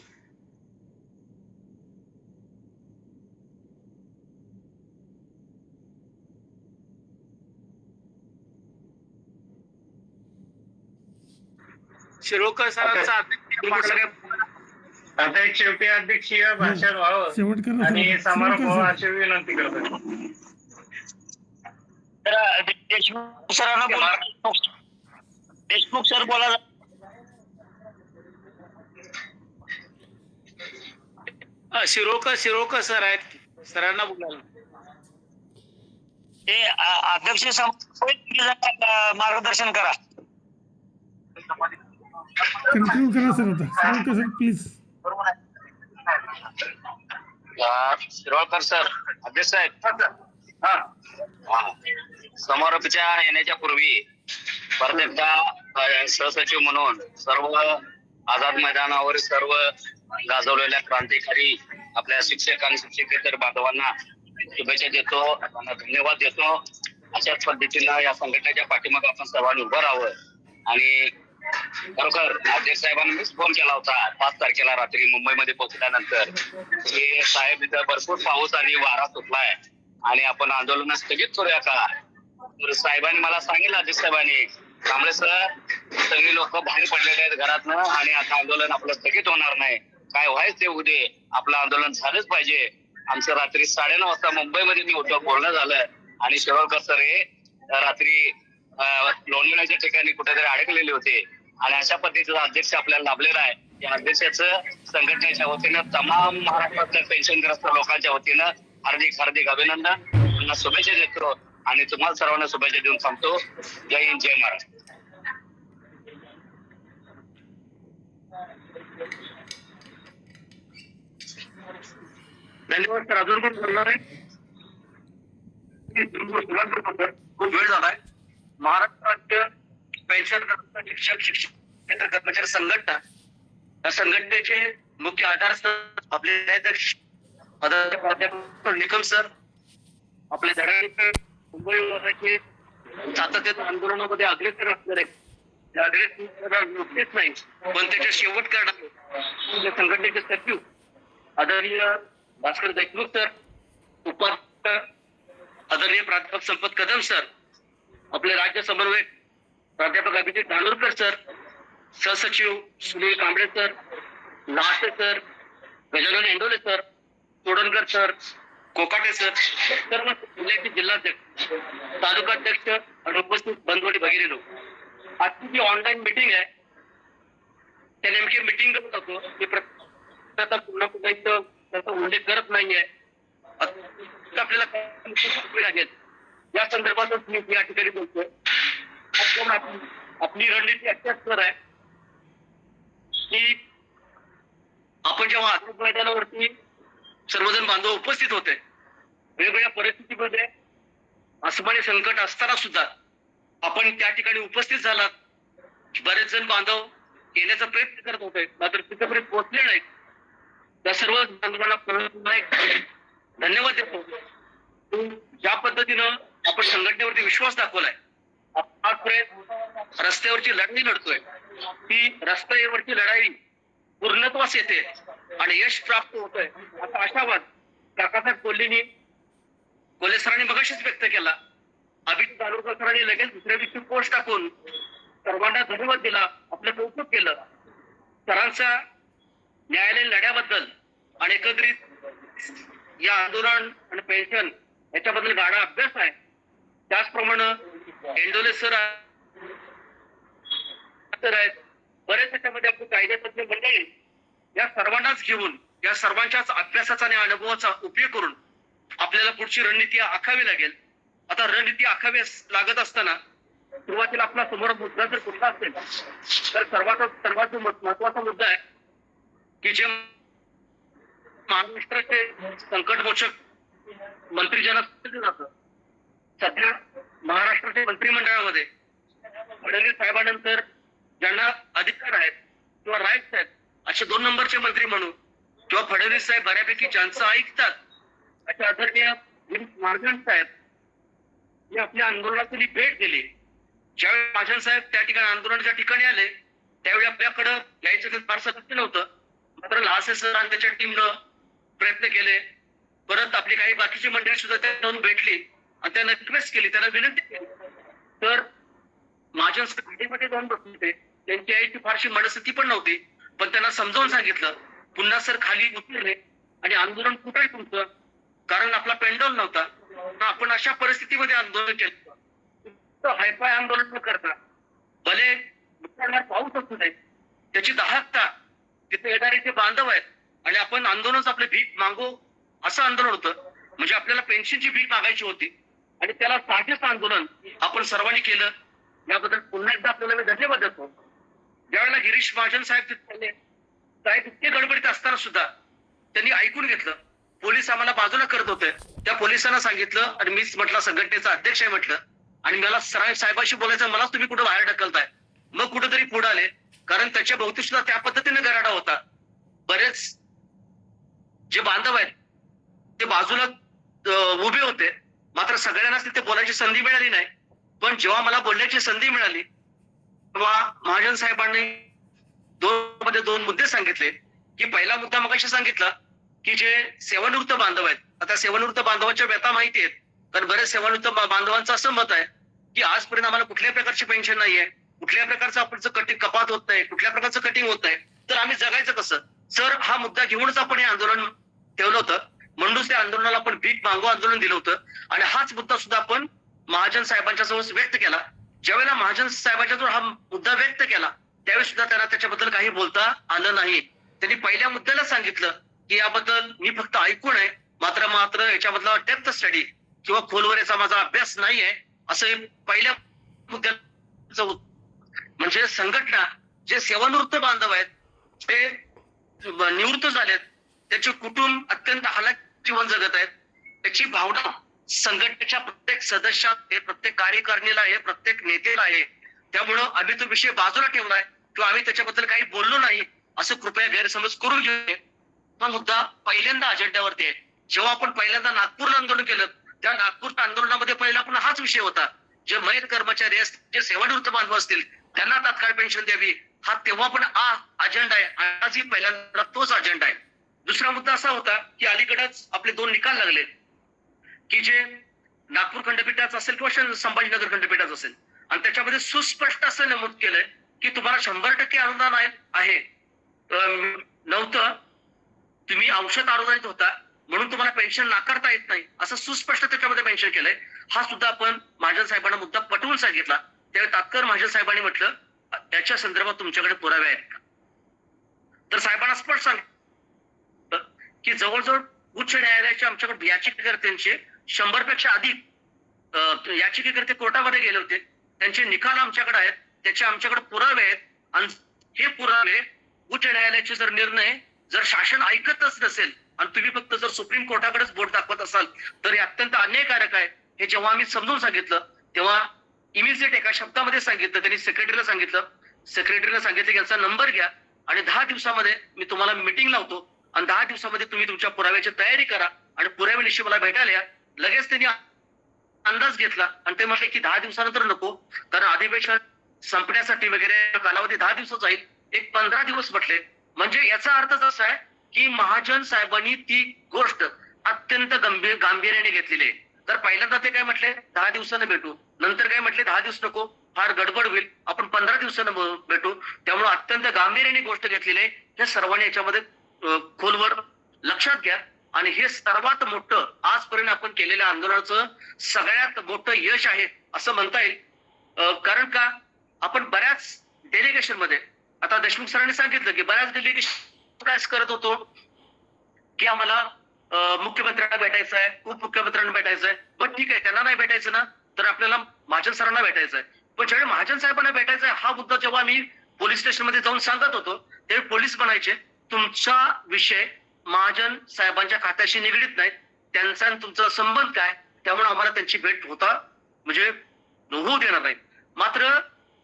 शिरोळकर सरांचा आता एक शेवटी अध्यक्षीय भाषण व्हावं आणि समारोप व्हावा अशी विनंती करतो. देशमुख सरांना बोला. देशमुख सर बोला. शिरोळकर सर आहेत, सरांना बोलायला. ते अध्यक्ष मार्गदर्शन करा. कंटिन्यू करा सर. आता सर प्लीज. शिरोळकर सर, अध्यक्ष साहेब, समारोपाच्या येण्याच्या पूर्वी परत एकदा सहसचिव म्हणून सर्व आझाद मैदानावर सर्व गाजवलेल्या क्रांतिकारी आपल्या शिक्षक आणि शिक्षकेतर बांधवांना शुभेच्छा देतो, त्यांना धन्यवाद देतो. अशाच पद्धतीनं या संघटनेच्या पाठीमागे आपण सर्वांनी उभं राहावं. आणि खरोखर अध्यक्ष साहेबांना मीच फोन केला होता 5 तारखेला रात्री मुंबईमध्ये पोहोचल्यानंतर की साहेब इथं भरपूर पाऊस आणि वारा सुटलाय आणि आपण आंदोलन स्थगित करूया का. तर साहेबांनी मला सांगितलं, अध्यक्ष साहेबांनी, कांबळे सर सगळी लोक बाहेर पडलेले आहेत घरातनं आणि आता आंदोलन आपलं स्थगित होणार नाही, काय व्हायचं ते उद्या, आपलं आंदोलन झालंच पाहिजे. आमचं रात्री 9:30 वाजता मुंबईमध्ये मी होतो, बोलणं झालं. आणि शिरोळकर सर हे रात्री लोणीच्या ठिकाणी कुठेतरी अडकलेले होते आणि अशा पद्धतीचा अध्यक्ष आपल्याला लाभलेला आहे. या अध्यक्षाचं संघटनेच्या वतीनं तमाम महाराष्ट्रातल्या पेन्शनग्रस्त लोकांच्या वतीनं हार्दिक हार्दिक अभिनंदन, त्यांना शुभेच्छा देतो आणि तुम्हाला सर्वांना शुभेच्छा देऊन थांबतो. जय हिंद, जय महाराष्ट्र. धन्यवाद सर. अजून कोण बोलणार आहे? खूप वेळ झालाय. महाराष्ट्र राज्य पेन्शन शिक्षक कर्मचारी संघटना, या संघटनेचे मुख्य आधारस्तंभ आपले अध्यक्ष प्राध्यापक निकम सर, आपले धडाडीचे मुंबई विभागाचे सातत्याने आंदोलनामध्ये अग्रेसर असणारे, नुकतेच नाही पण त्याच्या शेवट करणारे संघटनेचे सचिव आदरणीय भास्कर देशमुख सर, उपाध्यक्ष आदरणीय प्राध्यापक संपत कदम सर, आपले राज्य समन्वयक प्राध्यापक अभिजित धानोरकर सर, सहसचिव Sunil Kamble sir, Late sir, Gajanan Endole sir, Todankar sir, Kokate sir, सर्व जिल्ह्याचे जिल्हाध्यक्ष, तालुकाध्यक्ष आणि उपस्थित बंधवडी भगिनी लोक. आजची जी ऑनलाईन मिटिंग आहे त्या नेमकी मिटिंग करत होतो की आता पुन्हा पुन्हा इथं त्याचा उल्लेख करत नाहीये, आपल्याला लागेल या संदर्भातच मी या ठिकाणी बोलतोय. आपली रणनीती अशाच आहे की आपण जेव्हा आझाद मैदानावरती सर्वजण बांधव उपस्थित होते, वेगवेगळ्या परिस्थितीमध्ये अस्मानी संकट असताना सुद्धा आपण त्या ठिकाणी उपस्थित झालात. बरेच जण बांधव येण्याचा प्रयत्न करत होते मात्र तिथेपर्यंत पोहोचले नाहीत. त्या सर्व बांधवांना धन्यवाद देतो. ज्या पद्धतीनं आपण संघटनेवरती विश्वास दाखवलाय, आजपर्यंत रस्त्यावरची लढाई लढतोय, ती रस्त्यावरची लढाई पूर्णत्वास येते आणि यश प्राप्त होतंय असा आशावाद काकासाहेब कोल्हे सरांनी मगाशीच व्यक्त केला. अभिजित धानोरकर सरांनी लगेच दुसऱ्या दिवशी पोस्ट टाकून सर्वांना धन्यवाद दिला, आपलं कौतुक केलं. सरांचा न्यायालयीन लढ्याबद्दल आणि एकत्रित या आंदोलन आणि पेन्शन याच्याबद्दल गाढा अभ्यास आहे. त्याचप्रमाणे एंडोले सर आहेत, बरेच त्याच्यामध्ये आपले कायदेतज्ञ मंडळी, या सर्वांनाच घेऊन या सर्वांच्याच अभ्यासाचा आणि अनुभवाचा उपयोग करून आपल्याला पुढची रणनीती आखावी लागेल. आता रणनीती आखावी लागत असताना सुरुवातीला आपला समोर मुद्दा जर कुठला असेल तर सर्वात महत्वाचा मुद्दा आहे की जे महाराष्ट्राचे संकटमोचक मंत्री ज्यांना जातं, सध्या महाराष्ट्राच्या मंत्रिमंडळामध्ये फडणवीस साहेबांनंतर ज्यांना अधिकार आहेत किंवा राईट्स आहेत असे 2 नंबरचे मंत्री म्हणून किंवा फडणवीस साहेब बऱ्यापैकी ज्यांचं ऐकतात अशा आदरणीय महाजन साहेब हे आपल्या आंदोलनाची भेट दिली. ज्यावेळी महाजन साहेब त्या ठिकाणी आंदोलनाच्या ठिकाणी आले त्यावेळी आपल्याकडं यायचं फारसं शक्य नव्हतं, मात्र लासे सर आणि त्याच्या टीमनं प्रयत्न केले. परत आपली काही बाकीची मंडळी सुद्धा त्यांना भेटली आणि त्यांना रिक्वेस्ट केली, त्यांना विनंती केली. तर महाजन सर गाडीमध्ये जाऊन बसले होते, त्यांची यायची फारशी मनस्थिती पण नव्हती, पण त्यांना समजावून सांगितलं. पुन्हा सर खाली उतरले आणि आंदोलन कुठं आहे तुमचं, कारण आपला पेंडॉल नव्हता. आपण अशा परिस्थितीमध्ये आंदोलन केलं. हायफाय आंदोलन न करता भले पाऊस असू दे त्याची दाहकता तिथे येणारे जे बांधव आहेत आणि आपण आंदोलनच आपले भीक मागू असं आंदोलन होतं. म्हणजे आपल्याला पेन्शनची भीक मागायची होती आणि त्याला साजेच आंदोलन आपण सर्वांनी केलं. याबद्दल पुन्हा एकदा आपल्याला मी धन्यवाद देतो. ज्यावेळेला गिरीश महाजन साहेब तिथे साहेब इतके गडबडीत असताना सुद्धा त्यांनी ऐकून घेतलं पोलीस आम्हाला बाजूला करत होते, त्या पोलिसांना सांगितलं आणि मीच म्हटलं संघटनेचा अध्यक्ष आहे म्हटलं, आणि मला साहेबाशी बोलायचं, मलाच तुम्ही कुठं बाहेर ढकलताय. मग कुठेतरी पुढे आले, कारण त्याच्या भोवती सुद्धा त्या पद्धतीने गराडा होता. बरेच जे बांधव आहेत ते बाजूला उभे होते, मात्र सगळ्यांनाच तिथे बोलायची संधी मिळाली नाही. पण जेव्हा मला बोलण्याची संधी मिळाली तेव्हा महाजन साहेबांनी दोन मुद्दे सांगितले. की पहिला मुद्दा मगाशी सांगितला की जे सेवानिवृत्त बांधव आहेत, आता सेवानिवृत्त बांधवांच्या व्यथा माहिती आहेत, कारण बरेच सेवानिवृत्त बांधवांचं असं मत आहे की आजपर्यंत आम्हाला कुठल्याही प्रकारची पेन्शन नाहीये, कुठल्या प्रकारचं आपलं कटिंग कपात होत नाही, कुठल्या प्रकारचं कटिंग होत नाही, तर आम्ही जगायचं कसं. सर हा मुद्दा घेऊनच आपण हे आंदोलन ठेवलं होतं. म्हणूनच त्या आंदोलनाला आपण भीक मागो आंदोलन दिलं होतं. आणि हाच मुद्दा सुद्धा आपण महाजन साहेबांच्या समोर व्यक्त केला. ज्यावेळेला महाजन साहेबांच्या जवळ हा मुद्दा व्यक्त केला त्यावेळी सुद्धा त्यांना त्याच्याबद्दल काही बोलता आलं नाही. त्यांनी पहिल्या मुद्द्याला सांगितलं की याबद्दल मी फक्त ऐकून आहे, मात्र याच्यामधला डेप्थ स्टडी किंवा खोलवर याचा माझा अभ्यास नाहीये, असं पहिल्या मुद्द्याचं. म्हणजे संघटना जे सेवानिवृत्त बांधव आहेत ते निवृत्त झालेत, त्याचे कुटुंब अत्यंत हालात जीवन जगत आहेत, त्याची भावना संघटनेच्या प्रत्येक सदस्यात आहे, प्रत्येक कार्यकारिणीला आहे, प्रत्येक नेत्याला आहे. त्यामुळं आम्ही तो विषय बाजूला ठेवलाय किंवा आम्ही त्याच्याबद्दल काही बोललो नाही असं कृपया गैरसमज करून घेऊ नये. हा मुद्दा पहिल्यांदा अजेंड्यावरती आहे. जेव्हा आपण पहिल्यांदा नागपूरला आंदोलन केलं त्या नागपूरच्या आंदोलनामध्ये पहिला पण हाच विषय होता. जे मयत कर्मचारी असतील, जे सेवानिवृत्त बांधव असतील त्यांना तात्काळ पेन्शन द्यावी, हा तेव्हा पण अजेंडा आहे. आजही पहिल्यांदा तोच अजेंडा आहे. दुसरा मुद्दा असा होता की अलीकडेच आपले 2 निकाल लागले की जे नागपूर खंडपीठाचं असेल किंवा संभाजीनगर खंडपीठाचं असेल, आणि त्याच्यामध्ये सुस्पष्ट असं नमूद केलंय की तुम्हाला 100% अनुदान आहे नव्हतं, तुम्ही औषध अनुदानित होता म्हणून तुम्हाला पेन्शन नाकारता येत नाही, असं सुस्पष्ट त्याच्यामध्ये मेन्शन केलंय. हा सुद्धा आपण महाजन साहेबांना मुद्दा पटवून सांगितला. त्यावेळी तात्काळ महाजन साहेबांनी म्हटलं त्याच्या संदर्भात तुमच्याकडे पुरावे आहेत का. तर साहेबांना स्पष्ट सांगितलं की जवळजवळ उच्च न्यायालयाच्या आमच्याकडे याचिकाकर्त्यांचे 100पेक्षा अधिक याचिकाकर्ते कोर्टामध्ये गेले होते, त्यांचे निकाल आमच्याकडे आहेत, त्याचे आमच्याकडे पुरावे आहेत. आणि हे पुरावे उच्च न्यायालयाचे जर निर्णय जर शासन ऐकतच नसेल आणि तुम्ही फक्त जर सुप्रीम कोर्टाकडेच बोट दाखवत असाल तर हे अत्यंत अन्यायकारक आहे. हे जेव्हा आम्ही समजून सांगितलं तेव्हा इमिजिएट एका शब्दामध्ये सांगितलं, त्यांनी सेक्रेटरीला सांगितलं, सेक्रेटरीने सांगितलं की यांचा नंबर घ्या आणि 10 दिवसामध्ये मी तुम्हाला मीटिंग लावतो आणि 10 दिवसामध्ये तुम्ही तुमच्या पुराव्याची तयारी करा आणि पुराव्यानिशी मला भेटायला या. लगेच त्यांनी अंदाज घेतला आणि ते म्हटले की 10 दिवसानंतर नको, कारण अधिवेशन संपण्यासाठी वगैरे कालावधी 10 दिवस जाईल, एक 15 दिवस म्हटले. म्हणजे याचा अर्थ असा आहे की महाजन साहेबांनी ती गोष्ट अत्यंत गांभीर्याने घेतलेली आहे. तर पहिल्यांदा ते काय म्हटले 10 दिवसानं भेटू, नंतर काय म्हटले 10 दिवस नको, फार गडबड होईल, आपण 15 दिवसानं भेटू. त्यामुळे अत्यंत गांभीर्याने गोष्ट घेतलेली आहे. हे सर्वांनी याच्यामध्ये खोलवर लक्षात घ्या. आणि हे सर्वात मोठं आजपर्यंत आपण केलेल्या आंदोलनाचं सगळ्यात मोठं यश आहे असं म्हणता येईल. कारण का आपण बऱ्याच डेलिगेशन मध्ये, आता देशमुख सरांनी सांगितलं की बऱ्याच डेलिगेशन प्रयास करत होतो की आम्हाला मुख्यमंत्र्यांना भेटायचं आहे, उपमुख्यमंत्र्यांना भेटायचं आहे. पण ठीक आहे, त्यांना नाही भेटायचं ना तर आपल्याला महाजन सरांना भेटायचं आहे. पण ज्यावेळी महाजन साहेबांना भेटायचं आहे हा मुद्दा जेव्हा मी पोलीस स्टेशन मध्ये जाऊन सांगत होतो त्यावेळी पोलीस म्हणायचे तुमचा विषय महाजन साहेबांच्या खात्याशी निगडीत नाही, त्यांचा आणि तुमचा संबंध काय, त्यामुळे आम्हाला त्यांची भेट होता म्हणजे होऊ देणार नाही. मात्र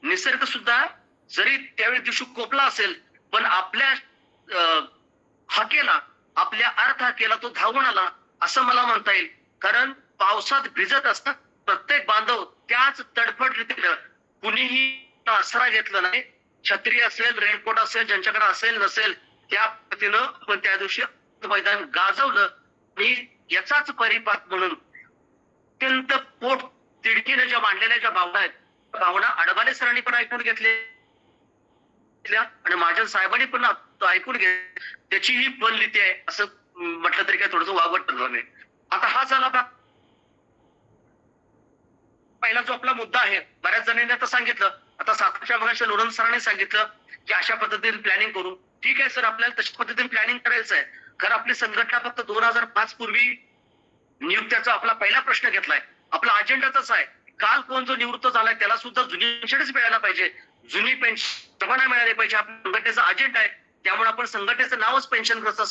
निसर्ग सुद्धा जरी त्यावेळी दिवशी कोपला असेल पण आपल्या हाकेला, आपल्या अर्थ हाकेला तो धावून आला असं मला म्हणता येईल. कारण पावसात भिजत असतात प्रत्येक बांधव त्याच तडफड रीतीनं कुणीही आसरा घेतला नाही. छत्री असेल, रेनकोट असेल, ज्यांच्याकडे असेल नसेल त्या पद्धतीनं पण त्या दिवशी मैदान गाजवलं. आणि याचाच परिपाक म्हणून अत्यंत पोट तिडकीने ज्या मांडलेल्या ज्या भावना आहेत, भावना अडबाले सरांनी पण ऐकून घेतल्या आणि महाजन साहेबांनी पण ऐकून घेतली. त्याची ही फलनीती आहे असं म्हटलं तरी काय थोडस वावट ठरलं नाही. आता हा झाला पहिला जो आपला मुद्दा आहे. बऱ्याच जणांनी आता सांगितलं, आता सातारच्या भागाच्या लोणंद सरांनी सांगितलं की अशा पद्धतीने प्लॅनिंग करू. ठीक आहे सर, आपल्याला तशा पद्धतीने प्लॅनिंग करायचं आहे. खरं आपली संघटना फक्त 2005 पूर्वी नियुक्त्याचा आपला पहिला प्रश्न घेतलाय, आपला अजेंडाचाच आहे. काल कोण जो निवृत्त झालाय त्याला सुद्धा जुनी पेन्शनच मिळायला पाहिजे, जुनी पेन्शन सर्वांना मिळाली पाहिजे. आपल्या संघटनेचा अजेंडा आहे. त्यामुळे आपण संघटनेचं नावच पेन्शनग्रस्त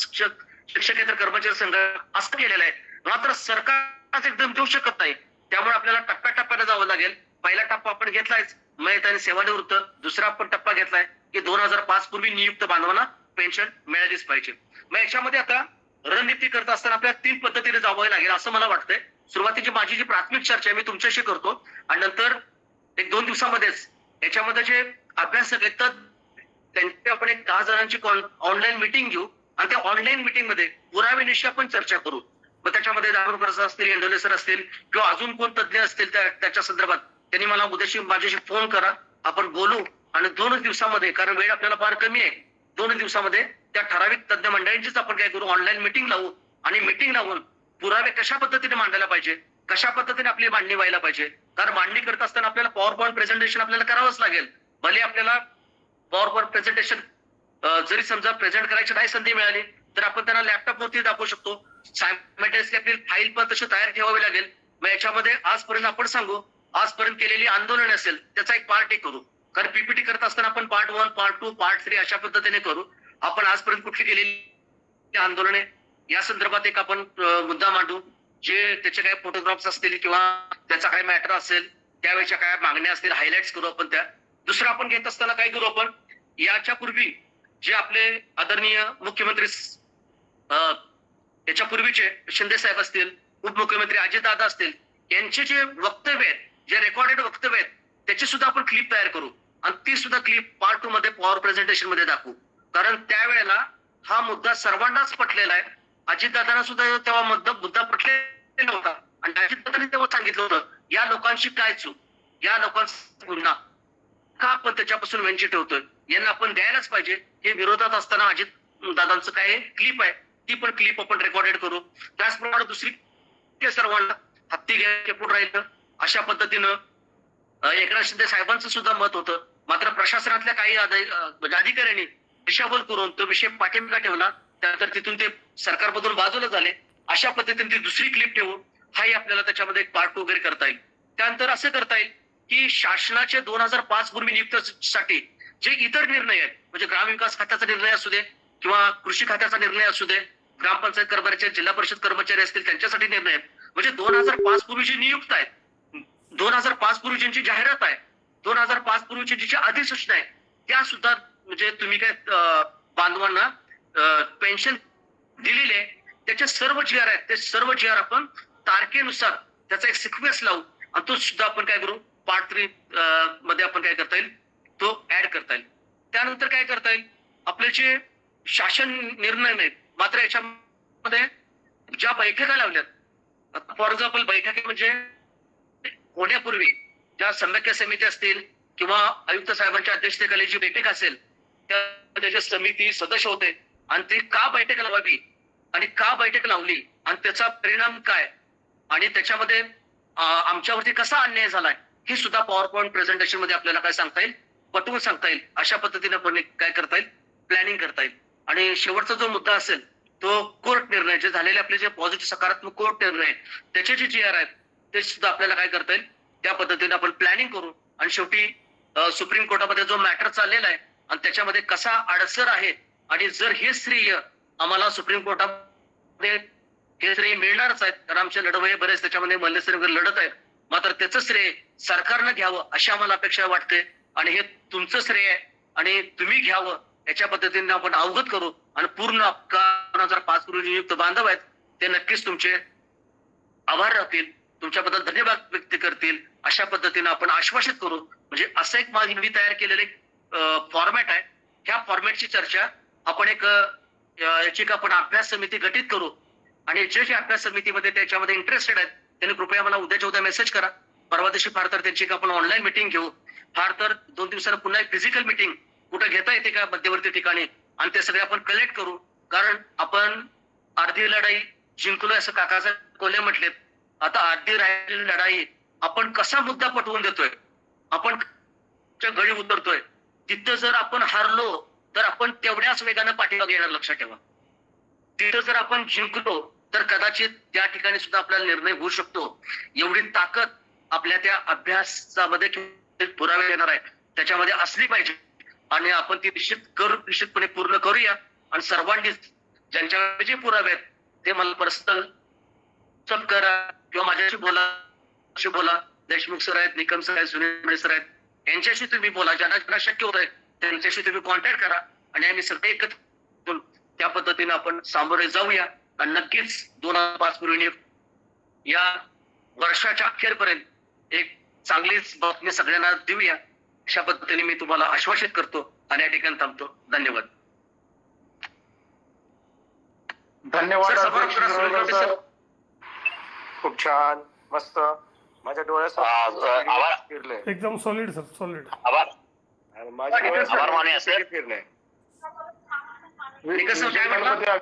शिक्षकेतर कर्मचारी संघ असं केलेलं आहे. मात्र सरकार एकदम देऊ शकत नाही. त्यामुळे आपल्याला टप्प्याटप्प्याने जावं लागेल. पहिला टप्पा आपण घेतलायच मयत आणि सेवानिवृत्त, दुसरा आपण टप्पा घेतलाय की 2005 पूर्वी नियुक्त बांधवांना पेन्शन मिळालीच पाहिजे. मग याच्यामध्ये आता रणनीती करत असताना आपल्याला 3 पद्धतीने जावं लागेल असं मला वाटतंय. सुरुवातीची माझी जी प्राथमिक चर्चा आहे मी तुमच्याशी करतो आणि नंतर 1-2 दिवसामध्येच याच्यामध्ये जे अभ्यासक आहेत तर त्यांची आपण एक 10 जणांची ऑनलाईन मिटिंग घेऊ आणि त्या ऑनलाईन मिटिंग मध्ये पुराव्याविषयी आपण चर्चा करू. मग त्याच्यामध्ये दाभोळकर सर असतील, एंडोले सर असतील किंवा अजून कोण तज्ञ असतील त्याच्या संदर्भात त्यांनी मला उद्याशी माझ्याशी फोन करा, आपण बोलू आणि 2 दिवसामध्ये, कारण वेळ आपल्याला फार कमी आहे, 2 दिवसामध्ये त्या ठराविक तज्ञ मंडळींचीच आपण काय करू, ऑनलाईन मिटिंग लावू आणि मिटिंग लावून पुरावे कशा पद्धतीने मांडायला पाहिजे, कशा पद्धतीने आपली मांडणी व्हायला पाहिजे. कारण मांडणी करत असताना आपल्याला पॉवर पॉईंट प्रेझेंटेशन आपल्याला करावंच लागेल. भले आपल्याला पॉवर पॉईंट प्रेझेंटेशन जरी समजा प्रेझेंट करायची नाही संधी मिळाली तर आपण त्यांना लॅपटॉप वरती दाखवू शकतो. सायमल्टेनियसली आपली फाईल पण तशी तयार ठेवावी लागेल. मग याच्यामध्ये आजपर्यंत आपण सांगू, आजपर्यंत केलेली आंदोलन असेल त्याचा एक पार्ट करू. कारण पीपीटी करत असताना आपण पार्ट 1, पार्ट 2, पार्ट 3 अशा पद्धतीने करू. आपण आजपर्यंत कुठली केलेली आंदोलने या संदर्भात एक आपण मुद्दा मांडू. जे त्याचे काही फोटोग्राफ्स असतील किंवा त्याचा काय मॅटर असेल, त्यावेळेच्या काय मागण्या असतील, हायलाइट्स करू आपण त्या. दुसरं आपण घेत असताना काय करू, आपण याच्या पूर्वी जे आपले आदरणीय मुख्यमंत्री याच्या पूर्वीचे शिंदे साहेब असतील, उपमुख्यमंत्री अजितदादा असतील, यांचे जे वक्तव्य आहेत, जे रेकॉर्डेड वक्तव्य आहेत, त्याची सुद्धा आपण क्लिप तयार करू आणि ती सुद्धा क्लिप पार्ट 2 मध्ये पॉवर प्रेझेंटेशन मध्ये दाखवू. कारण त्यावेळेला हा मुद्दा सर्वांनाच पटलेला आहे. अजितदादांना सुद्धा तेव्हा मुद्दा पटलेला होता आणि अजितदादांनी तेव्हा सांगितलं होतं या लोकांची काय चूक, या लोकांचा गुन्हा का आपण त्याच्यापासून वंचित ठेवतोय, यांना आपण द्यायलाच पाहिजे. हे विरोधात असताना अजित दादांचं काय क्लिप आहे, ती पण क्लिप आपण रेकॉर्डेड करू. त्याचप्रमाणे दुसरी सर्वांना हत्ती घ्यायचे पुढे राहिलं अशा पद्धतीनं एकनाथ शिंदे साहेबांचं सुद्धा मत होतं. मात्र प्रशासनातल्या काही अधिकाऱ्यांनी दिशाभूल करून तो विषय पाठिंबा ठेवला. त्यानंतर तिथून ते सरकारमधून बाजूला झाले. अशा पद्धतीने ती दुसरी क्लिप ठेवून हाही आपल्याला त्याच्यामध्ये एक पार्ट वगैरे करता येईल. त्यानंतर असं करता येईल की शासनाचे 2005 पूर्वी नियुक्तीसाठी जे इतर निर्णय आहेत, म्हणजे ग्रामविकास खात्याचा निर्णय असू दे किंवा कृषी खात्याचा निर्णय असू दे, ग्रामपंचायत कर्मचारी, जिल्हा परिषद कर्मचारी असतील त्यांच्यासाठी निर्णय आहेत. म्हणजे 2005 पूर्वी जी नियुक्त आहेत, 2005 पूर्वी ज्यांची जाहिरात आहे, 2005 पूर्वीची जी अधिसूचना आहे, त्या सुद्धा म्हणजे तुम्ही काय बांधवांना पेन्शन दिलेले त्याचे सर्व जी आर आहेत, ते सर्व जी आर आपण तारखेनुसार त्याचा एक सिक्वेन्स लावू आणि तो सुद्धा आपण काय करू, पार्ट 3 मध्ये आपण काय करता येईल, तो ऍड करता येईल. त्यानंतर काय करता येईल, आपले जे शासन निर्णय नाहीत, मात्र याच्यामध्ये ज्या बैठका लावल्यात, फॉर एक्झाम्पल बैठकी म्हणजे होण्यापूर्वी ज्या सम्यक्य समिती असतील किंवा आयुक्त साहेबांच्या अध्यक्षतेखाली जी बैठक असेल त्याच्या समिती सदस्य होते आणि ती का बैठक लावावी आणि का बैठक लावली आणि त्याचा परिणाम काय आणि त्याच्यामध्ये आमच्यावरती कसा अन्याय झालाय हे सुद्धा पॉवर पॉईंट प्रेझेंटेशन मध्ये आपल्याला काय सांगता येईल, पटवून सांगता येईल. अशा पद्धतीने आपण काय करता येईल, प्लॅनिंग करता येईल. आणि शेवटचा जो मुद्दा असेल तो कोर्ट निर्णय, जे झालेले आपले जे पॉझिटिव्ह सकारात्मक कोर्ट निर्णय त्याचे जे जी आर आहेत ते सुद्धा आपल्याला काय करता येईल, त्या पद्धतीने आपण प्लॅनिंग करू. आणि शेवटी सुप्रीम कोर्टामध्ये जो मॅटर चाललेला आहे आणि त्याच्यामध्ये कसा अडसर आहे आणि जर हे श्रेय आम्हाला सुप्रीम कोर्टामध्ये हे श्रेय मिळणारच आहेत, कारण आमचे लढवय बरेच त्याच्यामध्ये मल्लेश्वरी वगैरे लढत आहेत, मात्र त्याचं श्रेय सरकारनं घ्यावं अशी आम्हाला अपेक्षा वाटते. आणि हे तुमचं श्रेय आहे आणि तुम्ही घ्यावं याच्या पद्धतीने आपण अवगत करू आणि पूर्ण 2005 पूर्वी नियुक्त बांधव आहेत ते नक्कीच तुमचे आभार राहतील, तुमच्याबद्दल धन्यवाद व्यक्त करतील. अशा पद्धतीने आपण आश्वासित करू. म्हणजे असं एक माझी मी तयार केलेले फॉर्मॅट आहे. ह्या फॉर्मॅटची चर्चा आपण एक याची आपण अभ्यास समिती गठीत करू आणि जे अभ्यास समितीमध्ये त्याच्यामध्ये इंटरेस्टेड आहेत त्यांनी कृपया मला उद्या मेसेज करा. परवा दिवशी फार तर त्यांची आपण ऑनलाईन मिटिंग घेऊ, फार तर 2 दिवसांना पुन्हा एक फिजिकल मिटिंग कुठं घेता येते का मध्यवर्ती ठिकाणी आणि ते सगळे आपण कलेक्ट करू. कारण आपण अर्धी लढाई जिंकलोय असं काकासाहेब कोल्हे म्हटलेत. आता अर्धी राहिलेली लढाई आपण कसा मुद्दा पटवून देतोय, आपण गळी उतरतोय, तिथं जर आपण हारलो तर आपण तेवढ्याच वेगानं पाठीमागे येणार, लक्षात ठेवा. तिथं जर आपण जिंकलो तर कदाचित त्या ठिकाणी सुद्धा आपल्याला निर्णय होऊ शकतो. एवढी ताकद आपल्या त्या अभ्यासामध्ये पुरावे येणार आहे त्याच्यामध्ये असली पाहिजे आणि आपण ती निश्चितपणे पूर्ण करूया आणि सर्वांनीच ज्यांच्याकडे जे पुरावे आहेत ते मला पर्सनल करा किंवा माझ्याशी बोला. देशमुख सर आहेत, निकम सर आहेत, सुनील सर आहेत, यांच्याशी तुम्ही बोला. ज्यांना शक्य होत आहे त्यांच्याशी तुम्ही कॉन्टॅक्ट करा आणि आम्ही सगळे एकत्र बोलू. त्या पद्धतीने आपण सामोरे जाऊया आणि नक्कीच 2005 पूर्वी या वर्षाच्या अखेरपर्यंत एक चांगलीच बातमी सगळ्यांना देऊया. अशा पद्धतीने मी तुम्हाला आश्वासित करतो आणि या ठिकाणी थांबतो. धन्यवाद. धन्यवाद सर, अध्यक्ष शिरोडकर सर. खूप छान, मस्त. माझ्या डोळ्यासमोर फिरलंय, एकदम सॉलिड सर, सॉलिड. आणि माझ्या डोळ्यासमोर फिरलंय. निकम सर काय म्हटलं?